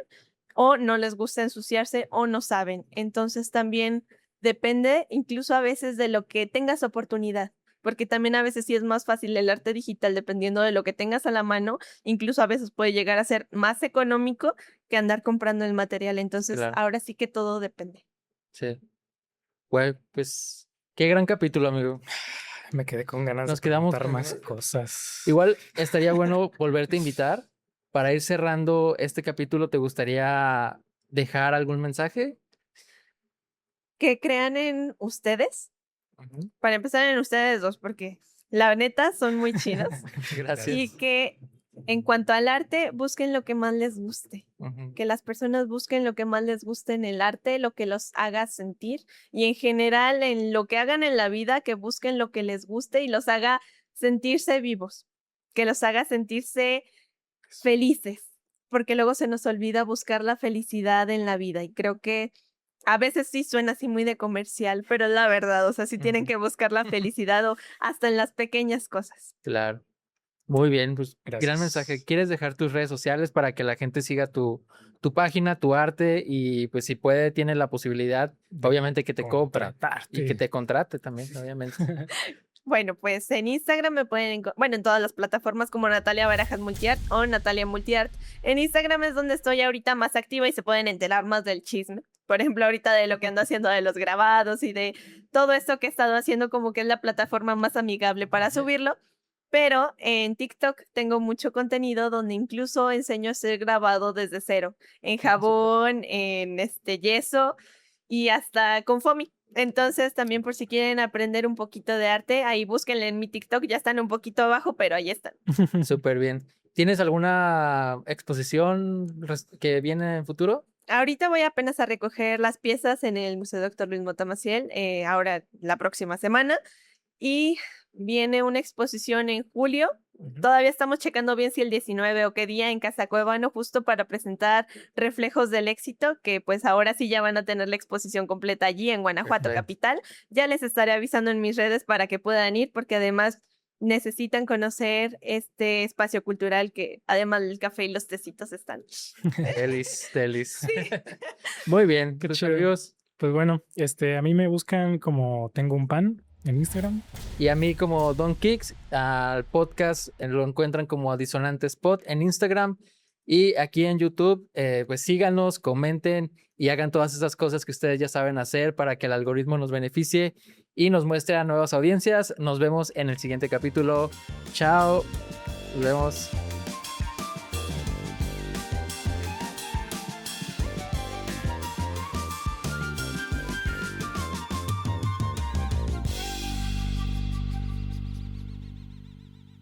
o no les gusta ensuciarse o no saben. Entonces también depende incluso a veces de lo que tengas oportunidad, porque también a veces sí es más fácil el arte digital dependiendo de lo que tengas a la mano, incluso a veces puede llegar a ser más económico que andar comprando el material. Entonces Claro, ahora sí que todo depende. sí. Güey, pues, qué gran capítulo, amigo. Me quedé con ganas de Nos quedamos preguntar con más ganas. cosas. Igual estaría bueno volverte a invitar. Para ir cerrando este capítulo, ¿te gustaría dejar algún mensaje? Que crean en ustedes. Ujú. Para empezar en ustedes dos, porque la neta son muy chidos. Gracias. Y que En cuanto al arte, busquen lo que más les guste. Ujú. Que las personas busquen lo que más les guste en el arte, lo que los haga sentir y en general en lo que hagan en la vida, que busquen lo que les guste y los haga sentirse vivos, que los haga sentirse felices, porque luego se nos olvida buscar la felicidad en la vida y creo que a veces sí suena así muy de comercial, pero es la verdad, o sea, sí tienen Ujú. que buscar la felicidad o hasta en las pequeñas cosas. Claro. Muy bien, pues gran mensaje. Gracias. ¿Quieres dejar tus redes sociales para que la gente siga tu página, tu arte y pues si puede, tiene la posibilidad, De obviamente que te compre y que contratarte. te contrate también, obviamente. Bueno, pues en Instagram me pueden, bueno, en todas las plataformas como Natalia Barajas Multiart o Natalia Multiart. En Instagram es donde estoy ahorita más activa y se pueden enterar más del chisme. Por ejemplo, ahorita de lo que ando haciendo de los grabados y de todo esto que he estado haciendo, como que es la plataforma más amigable para subirlo. Pero en TikTok tengo mucho contenido donde incluso enseño a hacer grabado desde cero, en jabón, en yeso y hasta con foamy. Entonces, también por si quieren aprender un poquito de arte, ahí búsquenle en mi TikTok, ya están un poquito abajo, pero ahí están. Súper bien. ¿Tienes alguna exposición que viene en futuro? Ahorita voy apenas a recoger las piezas en el Museo Doctor Luis Mota Maciel, ahora la próxima semana. Y viene una exposición en julio. Todavía estamos checando bien si el 19 o qué día en Casa Cuevano, justo para presentar Reflejos del Éxito, que pues ahora sí ya van a tener la exposición completa allí en Guanajuato, Perfecto. capital. Ya les estaré avisando en mis redes para que puedan ir, porque además necesitan conocer este espacio cultural que además del café y los tecitos están. Delis, delis. Muy bien, Qué pues chido. amigos. Pues bueno, a mí me buscan como Tengo un Pan en Instagram. Y a mí como Don Kicks, al podcast lo encuentran como Disonante Spot en Instagram y aquí en YouTube, pues síganos, comenten y hagan todas esas cosas que ustedes ya saben hacer para que el algoritmo nos beneficie y nos muestre a nuevas audiencias. Nos vemos en el siguiente capítulo. Chao. Nos vemos.